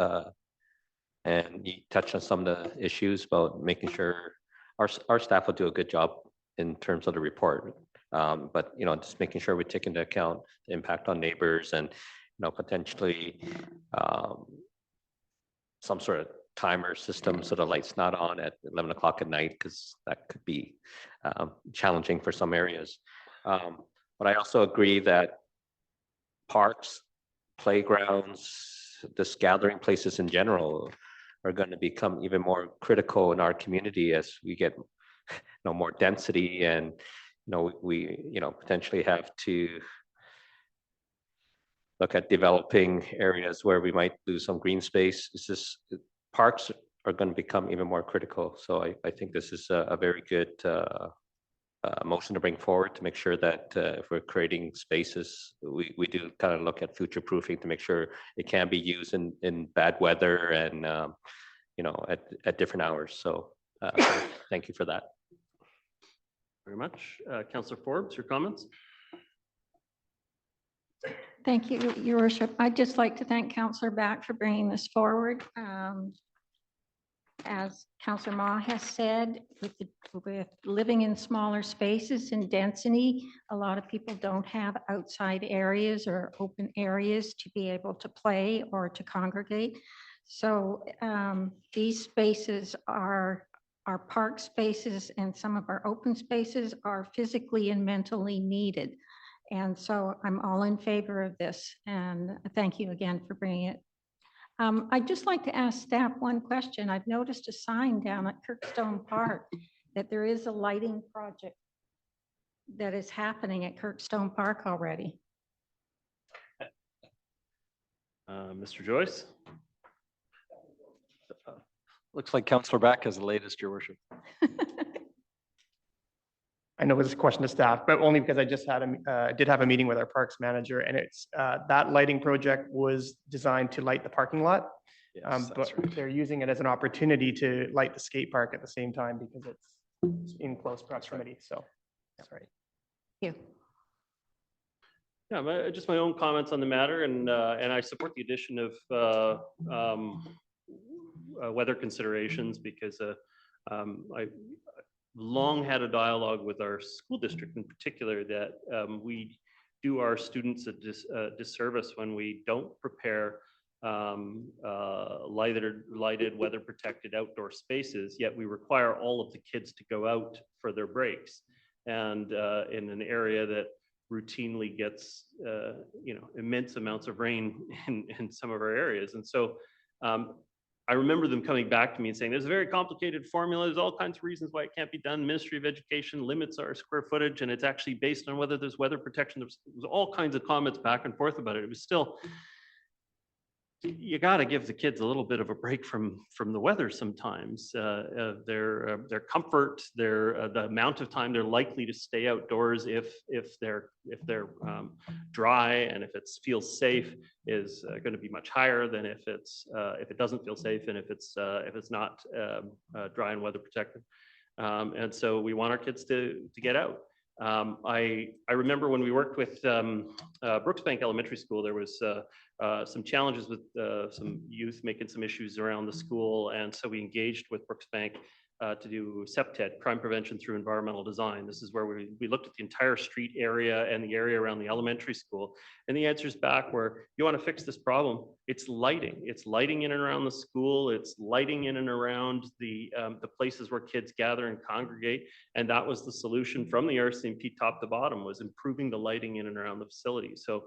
And you touched on some of the issues about making sure our staff will do a good job in terms of the report. But, you know, just making sure we take into account the impact on neighbors and, you know, potentially some sort of timer system so the light's not on at 11 o'clock at night, because that could be challenging for some areas. But I also agree that parks, playgrounds, just gathering places in general are going to become even more critical in our community as we get, you know, more density, and, you know, we potentially have to look at developing areas where we might lose some green space. It's just parks are going to become even more critical. So I think this is a very good motion to bring forward to make sure that if we're creating spaces, we do kind of look at future proofing to make sure it can be used in bad weather and you know, at different hours. So thank you for that. Very much. Councillor Forbes, your comments? Thank you, Your Worship. I'd just like to thank Councillor Back for bringing this forward. As Councillor Ma has said, with living in smaller spaces and density, a lot of people don't have outside areas or open areas to be able to play or to congregate. So these spaces are our park spaces, and some of our open spaces are physically and mentally needed. And so I'm all in favor of this, and thank you again for bringing it. I'd just like to ask staff one question. I've noticed a sign down at Kirkstone Park that there is a lighting project that is happening at Kirkstone Park already. Mr. Joyce? Looks like Councillor Back has the latest, Your Worship. I know this is a question to staff, but only because I just did have a meeting with our parks manager, and it's that lighting project was designed to light the parking lot. Yes, But they're using it as an opportunity to light the skate park at the same time because it's in close proximity. So that's right. Thank you. Yeah, just my own comments on the matter, and I support the addition of weather considerations, because I long had a dialogue with our school district in particular that we do our students a disservice when we don't prepare lighted, weather protected outdoor spaces, yet we require all of the kids to go out for their breaks. And in an area that routinely gets immense amounts of rain in some of our areas. And so I remember them coming back to me and saying, there's a very complicated formula. There's all kinds of reasons why it can't be done. Ministry of Education limits our square footage, and it's actually based on whether there's weather protection. There was all kinds of comments back and forth about it. It was still, you got to give the kids a little bit of a break from the weather sometimes. Their comfort, the amount of time they're likely to stay outdoors if they're dry, and if it feels safe, is going to be much higher than if it doesn't feel safe, and if it's not dry and weather protected. And so we want our kids to get out. I remember when we worked with Brooksbank Elementary School, there was some challenges with some youth making some issues around the school, and so we engaged with Brooksbank to do CEPTED, crime prevention through environmental design. This is where we looked at the entire street area and the area around the elementary school, and the answers back were, you want to fix this problem, it's lighting. It's lighting in and around the school, it's lighting in and around the places where kids gather and congregate, and that was the solution from the RCMP top to bottom, was improving the lighting in and around the facility. So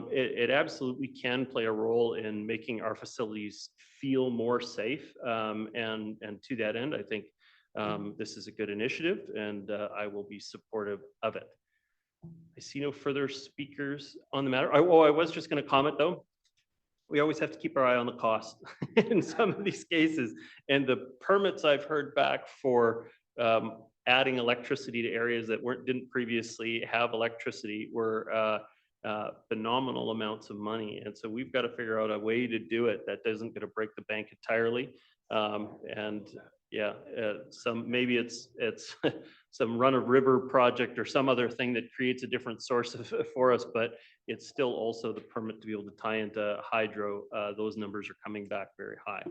it absolutely can play a role in making our facilities feel more safe. And to that end, I think this is a good initiative, and I will be supportive of it. I see no further speakers on the matter. I was just going to comment though. we always have to keep our eye on the cost in some of these cases. And the permits I've heard back for adding electricity to areas that didn't previously have electricity were phenomenal amounts of money. And so we've got to figure out a way to do it that isn't going to break the bank entirely. And yeah, maybe it's some run of river project or some other thing that creates a different source for us, but it's still also the permit to be able to tie into hydro. Those numbers are coming back very high.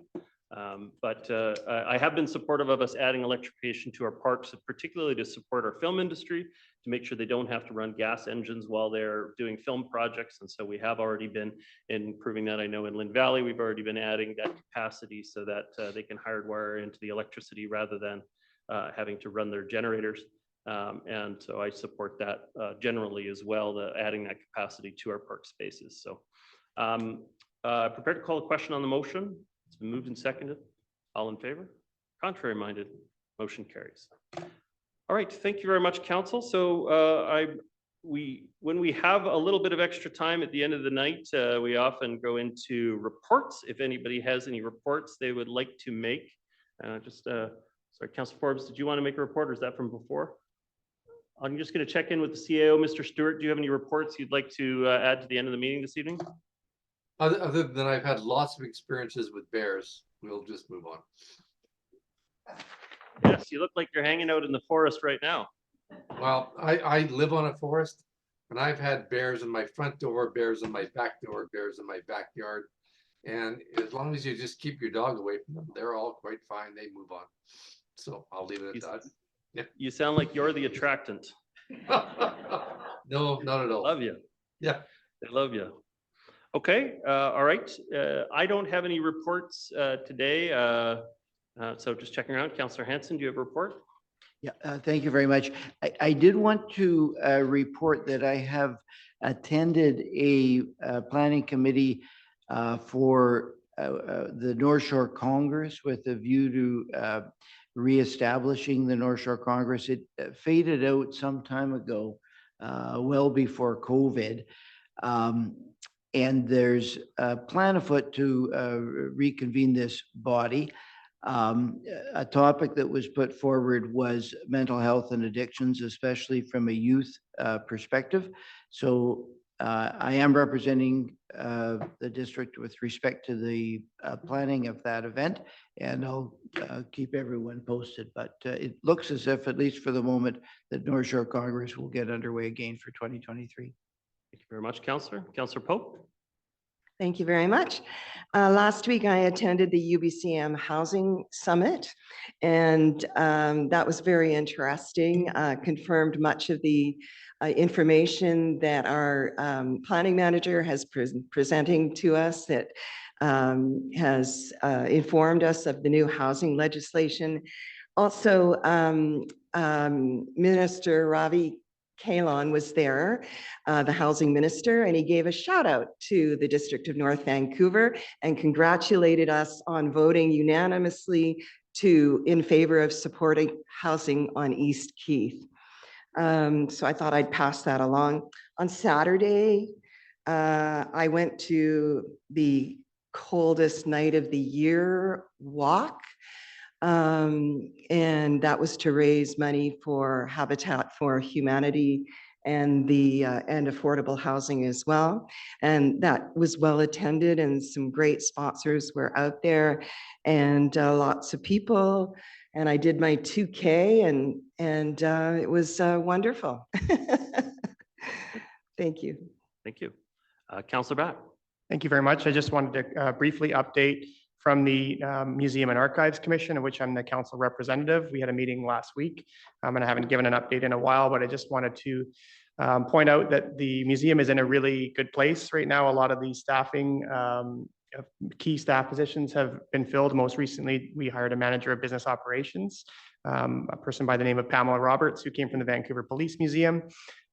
But I have been supportive of us adding electrification to our parks, particularly to support our film industry, to make sure they don't have to run gas engines while they're doing film projects. And so we have already been improving that. I know in Lynn Valley, we've already been adding that capacity so that they can hardwire into the electricity rather than having to run their generators. And so I support that generally as well, adding that capacity to our park spaces. So prepared to call a question on the motion. It's been moved and seconded. All in favor? Contrary minded? Motion carries. All right, thank you very much, Council. So when we have a little bit of extra time at the end of the night, we often go into reports. If anybody has any reports they would like to make, sorry, Councilor Forbes, did you want to make a report, or is that from before? I'm just going to check in with the CAO, Mr. Stewart. Do you have any reports you'd like to add to the end of the meeting this evening? Other than I've had lots of experiences with bears, we'll just move on. Yes, you look like you're hanging out in the forest right now. Well, I live on a forest, and I've had bears in my front door, bears in my back door, bears in my backyard. And as long as you just keep your dog away from them, they're all quite fine. They move on. So I'll leave it at that. Yeah. You sound like you're the attractant. No, not at all. Love you. Yeah. I love you. Okay, all right. I don't have any reports today. So just checking around. Councillor Hanson, do you have a report? Yeah, thank you very much. I did want to report that I have attended a planning committee for the North Shore Congress with a view to reestablishing the North Shore Congress. It faded out some time ago, well before COVID. And there's a plan afoot to reconvene this body. A topic that was put forward was mental health and addictions, especially from a youth perspective. So I am representing the district with respect to the planning of that event, and I'll keep everyone posted. But it looks as if, at least for the moment, that North Shore Congress will get underway again for 2023. Thank you very much, Councillor. Councillor Pope. Thank you very much. Last week, I attended the UBCM Housing Summit, and that was very interesting. Confirmed much of the information that our planning manager has presenting to us, that has informed us of the new housing legislation. Also, Minister Ravi Kahlon was there, the housing minister, and he gave a shout out to the District of North Vancouver and congratulated us on voting unanimously in favor of supporting housing on East Keith. So I thought I'd pass that along. On Saturday, I went to the coldest night of the year walk. And that was to raise money for Habitat for Humanity and and affordable housing as well. And that was well attended, and some great sponsors were out there, and lots of people. And I did my 2K, and it was wonderful. Thank you. Thank you. Councillor Batt. Thank you very much. I just wanted to briefly update from the Museum and Archives Commission, of which I'm the council representative. We had a meeting last week, and I haven't given an update in a while, but I just wanted to point out that the museum is in a really good place right now. A lot of the staffing, key staff positions have been filled. Most recently, we hired a manager of business operations, a person by the name of Pamela Roberts, who came from the Vancouver Police Museum.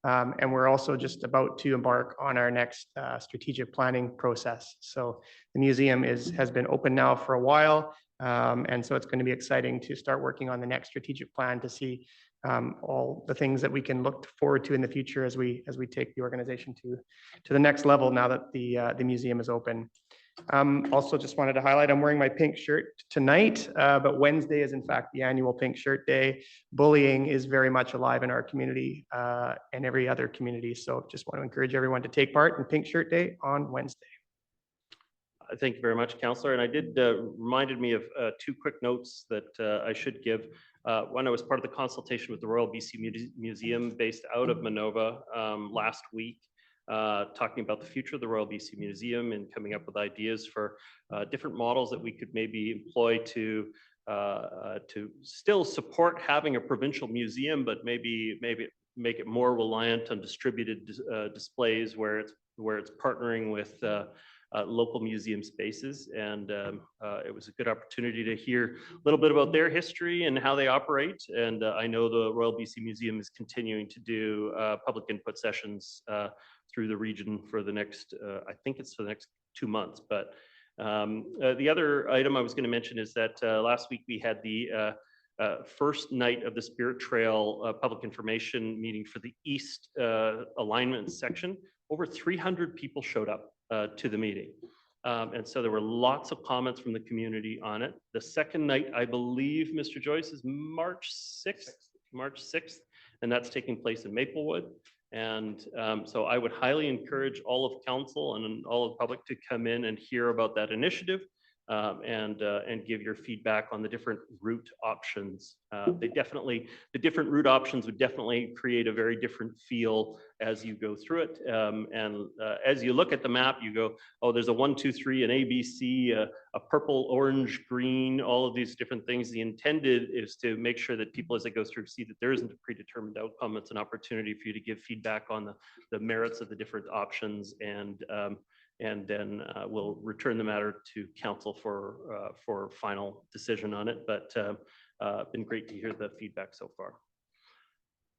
And we're also just about to embark on our next strategic planning process. So the museum has been open now for a while. And so it's going to be exciting to start working on the next strategic plan to see all the things that we can look forward to in the future as we take the organization to the next level now that the museum is open. Also just wanted to highlight, I'm wearing my pink shirt tonight, but Wednesday is in fact the annual Pink Shirt Day. Bullying is very much alive in our community and every other community. So just want to encourage everyone to take part in Pink Shirt Day on Wednesday. Thank you very much, Councillor. And I did reminded me of two quick notes that I should give. One, I was part of the consultation with the Royal BC Museum based out of Manova last week, talking about the future of the Royal BC Museum and coming up with ideas for different models that we could maybe employ to still support having a provincial museum, but maybe make it more reliant on distributed displays where it's partnering with local museum spaces. And it was a good opportunity to hear a little bit about their history and how they operate. And I know the Royal BC Museum is continuing to do public input sessions through the region for the next, I think it's for the next 2 months. But the other item I was going to mention is that last week we had the first night of the Spirit Trail public information meeting for the East alignment section. Over 300 people showed up to the meeting. And so there were lots of comments from the community on it. The second night, I believe, Mr. Joyce, is March 6th, and that's taking place in Maplewood. And so I would highly encourage all of council and all of the public to come in and hear about that initiative and give your feedback on the different route options. The different route options would definitely create a very different feel as you go through it. And as you look at the map, you go, oh, there's a 1, 2, 3, an ABC, a purple, orange, green, all of these different things. The intended is to make sure that people, as they go through, see that there isn't a predetermined outcome. It's an opportunity for you to give feedback on the merits of the different options, and then we'll return the matter to council for final decision on it. But been great to hear the feedback so far.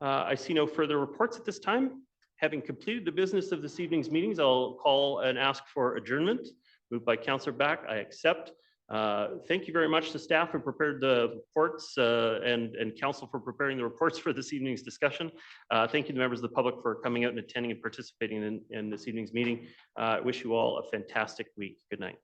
I see no further reports at this time. Having completed the business of this evening's meetings, I'll call and ask for adjournment. Moved by Councillor Back, I accept. Thank you very much to staff who prepared the reports and council for preparing the reports for this evening's discussion. Thank you to members of the public for coming out and attending and participating in this evening's meeting. I wish you all a fantastic week. Good night.